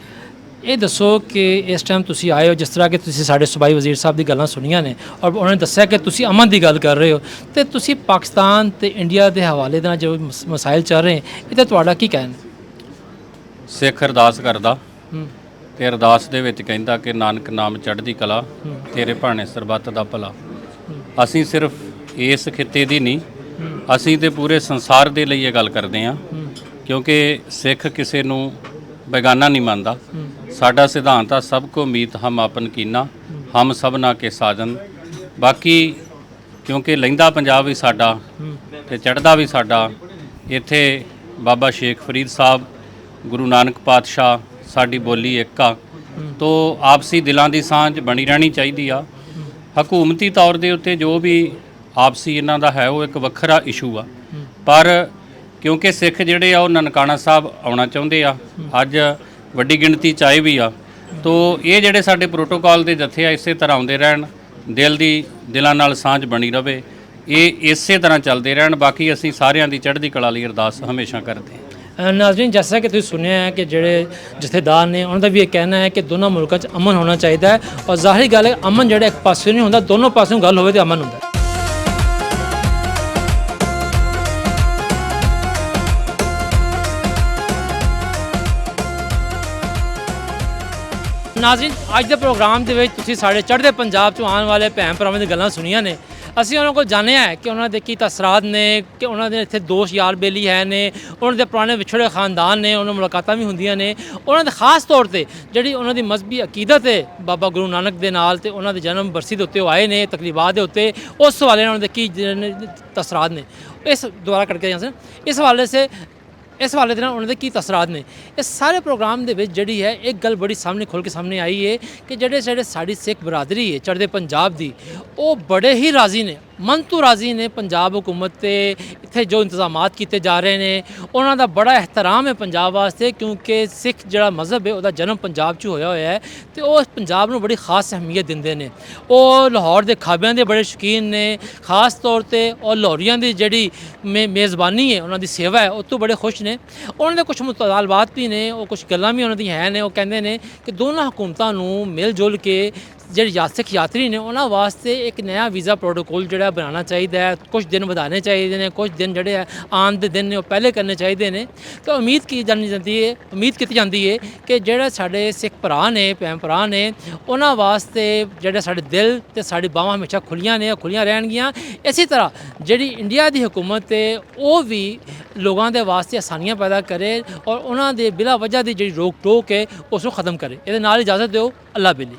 ਇਹ ਦੱਸੋ ਕਿ ਇਸ ਟਾਈਮ ਤੁਸੀਂ ਆਏ ਹੋ, ਜਿਸ ਤਰ੍ਹਾਂ ਕਿ ਤੁਸੀਂ ਸਾਡੇ ਸੂਬਾਈ ਵਜ਼ੀਰ ਸਾਹਿਬ ਦੀ ਗੱਲਾਂ ਸੁਣੀਆਂ ਨੇ ਔਰ ਉਹਨਾਂ ਨੇ ਦੱਸਿਆ ਕਿ ਤੁਸੀਂ ਅਮਨ ਦੀ ਗੱਲ ਕਰ ਰਹੇ ਹੋ, ਤੇ ਤੁਸੀਂ ਪਾਕਿਸਤਾਨ ਤੇ ਇੰਡੀਆ ਦੇ ਹਵਾਲੇ ਨਾਲ ਜੋ ਮਸਾਇਲ ਚੱਲ ਰਹੇ ਇਹ ਤਾਂ ਤੁਹਾਡਾ ਕੀ ਕਹਿਣਾ?
ਸਿੱਖ ਅਰਦਾਸ ਕਰਦਾ ਤੇ ਅਰਦਾਸ ਦੇ ਵਿੱਚ ਕਹਿੰਦਾ ਕਿ ਨਾਨਕ ਨਾਮ ਚੜ੍ਹਦੀ ਕਲਾ, ਤੇਰੇ ਭਾਣੇ ਸਰਬੱਤ ਦਾ ਭਲਾ। ਅਸੀਂ ਸਿਰਫ ਇਸ ਖਿੱਤੇ ਦੀ ਨਹੀਂ, ਅਸੀਂ ਤੇ ਪੂਰੇ ਸੰਸਾਰ ਦੇ ਲਈ ਇਹ ਗੱਲ ਕਰਦੇ ਹਾਂ, ਕਿਉਂਕਿ ਸਿੱਖ ਕਿਸੇ ਨੂੰ ਬੇਗਾਨਾ ਨਹੀਂ ਮੰਨਦਾ। ਸਾਡਾ ਸਿਧਾਂਤ ਆ, ਸਭ ਕੋ ਮੀਤ ਹਮ ਆਪਨ ਕੀਨਾ, ਹਮ ਸਭਨਾ ਕੇ ਸਾਜਨ। ਬਾਕੀ ਕਿਉਂਕਿ ਲਹਿੰਦਾ ਪੰਜਾਬ ਵੀ ਸਾਡਾ ਤੇ ਚੜ੍ਹਦਾ ਵੀ ਸਾਡਾ, ਇੱਥੇ ਬਾਬਾ ਸ਼ੇਖ ਫਰੀਦ ਸਾਹਿਬ, ਗੁਰੂ ਨਾਨਕ ਪਾਤਸ਼ਾਹ, ਸਾਡੀ ਬੋਲੀ ਇੱਕ ਆ, ਤੋ ਆਪਸੀ ਦਿਲਾਂ ਦੀ ਸਾਂਝ ਬਣੀ ਰਹਿਣੀ ਚਾਹੀਦੀ ਆ। ਹਕੂਮਤੀ ਤੌਰ ਦੇ ਉੱਤੇ ਜੋ ਵੀ ਆਪਸੀ ਇਹਨਾਂ ਦਾ ਹੈ ਉਹ ਇੱਕ ਵੱਖਰਾ ਇਸ਼ੂ ਆ, ਪਰ ਕਿਉਂਕਿ ਸਿੱਖ ਜਿਹੜੇ ਆ ਉਹ ਨਨਕਾਣਾ ਸਾਹਿਬ ਆਉਣਾ ਚਾਹੁੰਦੇ ਆ, ਅੱਜ ਵੱਡੀ ਗਿਣਤੀ 'ਚ ਆਏ ਵੀ ਆ, ਤੋ ਇਹ ਜਿਹੜੇ ਸਾਡੇ ਪ੍ਰੋਟੋਕਾਲ ਦੇ ਜਥੇ ਆ ਇਸੇ ਤਰ੍ਹਾਂ ਆਉਂਦੇ ਰਹਿਣ, ਦਿਲਾਂ ਨਾਲ ਸਾਂਝ ਬਣੀ ਰਵੇ, ਇਹ ਇਸੇ ਤਰ੍ਹਾਂ ਚੱਲਦੇ ਰਹਿਣ। ਬਾਕੀ ਅਸੀਂ ਸਾਰਿਆਂ ਦੀ ਚੜ੍ਹਦੀ ਕਲਾ ਲਈ ਅਰਦਾਸ ਹਮੇਸ਼ਾ ਕਰਦੇ ਹਾਂ।
ਨਾਜ਼ਰੀਨ, ਜੈਸਾ ਕਿ ਤੁਸੀਂ ਸੁਣਿਆ ਹੈ ਕਿ ਜਿਹੜੇ ਜਥੇਦਾਰ ਨੇ ਉਹਨਾਂ ਦਾ ਵੀ ਇਹ ਕਹਿਣਾ ਹੈ ਕਿ ਦੋਨਾਂ ਮੁਲਕਾਂ 'ਚ ਅਮਨ ਹੋਣਾ ਚਾਹੀਦਾ ਹੈ, ਔਰ ਜ਼ਾਹਿਰੀ ਗੱਲ ਹੈ ਅਮਨ ਜਿਹੜਾ ਇੱਕ ਪਾਸੇ ਨਹੀਂ ਹੁੰਦਾ, ਦੋਨੋਂ ਪਾਸਿਓਂ ਗੱਲ ਹੋਵੇ ਤਾਂ ਅਮਨ ਹੁੰਦਾ। ਨਾਜ਼ਰੀਨ, ਅੱਜ ਦੇ ਪ੍ਰੋਗਰਾਮ ਦੇ ਵਿੱਚ ਤੁਸੀਂ ਸਾਡੇ ਚੜ੍ਹਦੇ ਪੰਜਾਬ 'ਚੋਂ ਆਉਣ ਵਾਲੇ ਭੈਣ ਭਰਾਵਾਂ ਦੀਆਂ ਗੱਲਾਂ ਸੁਣੀਆਂ ਨੇ। ਅਸੀਂ ਉਹਨਾਂ ਕੋਲ ਜਾਣਿਆ ਹੈ ਕਿ ਉਹਨਾਂ ਦੇ ਕੀ ਤਸਰਾਤ ਨੇ, ਕਿ ਉਹਨਾਂ ਦੇ ਇੱਥੇ ਦੋਸਤ ਯਾਰ ਬੇਲੀ ਹੈ ਨੇ, ਉਹਨਾਂ ਦੇ ਪੁਰਾਣੇ ਵਿਛੜੇ ਖਾਨਦਾਨ ਨੇ, ਉਹਨਾਂ ਮੁਲਾਕਾਤਾਂ ਵੀ ਹੁੰਦੀਆਂ ਨੇ। ਉਹਨਾਂ ਦੇ ਖਾਸ ਤੌਰ ਤੇ ਜਿਹੜੀ ਉਹਨਾਂ ਦੀ ਮਜ਼ਹਬੀ ਅਕੀਦਤ ਹੈ ਬਾਬਾ ਗੁਰੂ ਨਾਨਕ ਦੇ ਨਾਲ, ਤੇ ਉਹਨਾਂ ਦੇ ਜਨਮ ਬਰਸੀ ਦੇ ਉੱਤੇ ਉਹ ਆਏ ਨੇ, ਤਕਲੀਫਾਤ ਦੇ ਉੱਤੇ, ਉਸ ਹਵਾਲੇ ਨਾਲ ਉਹਨਾਂ ਦੇ ਕੀ ਤਸਰਾਤ ਨੇ, ਇਸ ਦੁਆਰਾ ਕਰਕੇ ਜਾਂਦੇ ਇਸ ਹਵਾਲੇ ਦੇ ਨਾਲ ਉਹਨਾਂ ਦੇ ਕੀ ਤਸਰਾਤ ਨੇ। ਇਸ ਸਾਰੇ ਪ੍ਰੋਗਰਾਮ ਦੇ ਵਿੱਚ ਜਿਹੜੀ ਹੈ ਇੱਕ ਗੱਲ ਬੜੀ ਸਾਹਮਣੇ ਖੁੱਲ੍ਹ ਕੇ ਸਾਹਮਣੇ ਆਈ ਹੈ ਕਿ ਜਿਹੜੇ ਸਾਡੀ ਸਿੱਖ ਬਰਾਦਰੀ ਹੈ ਚੜ੍ਹਦੇ ਪੰਜਾਬ ਦੀ, ਉਹ ਬੜੇ ਹੀ ਰਾਜ਼ੀ ਨੇ, ਮਨ ਤੋਂ ਰਾਜ਼ੀ ਨੇ ਪੰਜਾਬ ਹੁਕੂਮਤ ਤੇ ਇੱਥੇ ਜੋ ਇੰਤਜ਼ਾਮਾਤ ਕੀਤੇ ਜਾ ਰਹੇ ਨੇ। ਉਹਨਾਂ ਦਾ ਬੜਾ ਇਹਤਰਾਮ ਹੈ ਪੰਜਾਬ ਵਾਸਤੇ, ਕਿਉਂਕਿ ਸਿੱਖ ਜਿਹੜਾ ਮਜ਼ਹਬ ਹੈ ਉਹਦਾ ਜਨਮ ਪੰਜਾਬ 'ਚ ਹੋਇਆ ਹੈ ਤੇ ਉਹ ਪੰਜਾਬ ਨੂੰ ਬੜੀ ਖਾਸ ਅਹਿਮੀਅਤ ਦਿੰਦੇ ਨੇ। ਉਹ ਲਾਹੌਰ ਦੇ ਖਾਬਿਆਂ ਦੇ ਬੜੇ ਸ਼ੌਕੀਨ ਨੇ ਖਾਸ ਤੌਰ ਤੇ, ਔਰ ਲਾਹੌਰੀਆਂ ਦੀ ਜਿਹੜੀ ਮੇਜ਼ਬਾਨੀ ਹੈ, ਉਹਨਾਂ ਦੀ ਸੇਵਾ ਹੈ, ਉਹ ਤੋਂ ਬੜੇ ਖੁਸ਼ ਨੇ। ਉਹਨਾਂ ਦੇ ਕੁਝ ਮੁਤਾਲਬਾਤ ਵੀ ਨੇ, ਉਹ ਕੁਝ ਗੱਲਾਂ ਵੀ ਉਹਨਾਂ ਦੀਆਂ ਹੈ ਨੇ। ਉਹ ਕਹਿੰਦੇ ਨੇ ਕਿ ਦੋਨਾਂ ਹਕੂਮਤਾਂ ਨੂੰ ਮਿਲ ਜੁਲ ਕੇ ਜਿਹੜੇ ਸਿੱਖ ਯਾਤਰੀ ਨੇ ਉਹਨਾਂ ਵਾਸਤੇ ਇੱਕ ਨਵਾਂ ਵੀਜ਼ਾ ਪ੍ਰੋਟੋਕੋਲ ਜਿਹੜਾ ਬਣਾਉਣਾ ਚਾਹੀਦਾ ਹੈ, ਕੁਝ ਦਿਨ ਵਧਾਉਣੇ ਚਾਹੀਦੇ ਨੇ, ਕੁਝ ਦਿਨ ਜਿਹੜੇ ਆ ਆਉਣ ਦੇ ਦਿਨ ਨੇ ਉਹ ਪਹਿਲੇ ਕਰਨੇ ਚਾਹੀਦੇ ਨੇ। ਤਾਂ ਉਮੀਦ ਕੀਤੀ ਜਾਂਦੀ ਹੈ ਕਿ ਜਿਹੜੇ ਸਾਡੇ ਸਿੱਖ ਭਰਾ ਨੇ, ਭੈਣ ਭਰਾ ਨੇ, ਉਹਨਾਂ ਵਾਸਤੇ ਜਿਹੜੇ ਸਾਡੇ ਦਿਲ ਤੇ ਸਾਡੀ ਬਾਹਾਂ ਹਮੇਸ਼ਾ ਖੁੱਲੀਆਂ ਨੇ, ਖੁੱਲੀਆਂ ਰਹਿਣਗੀਆਂ। ਇਸੇ ਤਰ੍ਹਾਂ ਜਿਹੜੀ ਇੰਡੀਆ ਦੀ ਹੁਕੂਮਤ ਹੈ ਉਹ ਵੀ ਲੋਕਾਂ ਦੇ ਵਾਸਤੇ ਆਸਾਨੀਆਂ ਪੈਦਾ ਕਰੇ ਔਰ ਉਹਨਾਂ ਦੇ ਬਿਲਾ ਵਜ੍ਹਾ ਦੀ ਜਿਹੜੀ ਰੋਕ ਟੋਕ ਹੈ ਉਸ ਨੂੰ ਖਤਮ ਕਰੇ। ਇਹਦੇ ਨਾਲ ਇਜਾਜ਼ਤ ਦਿਓ। ਅੱਲਾ ਬੇਲੀ।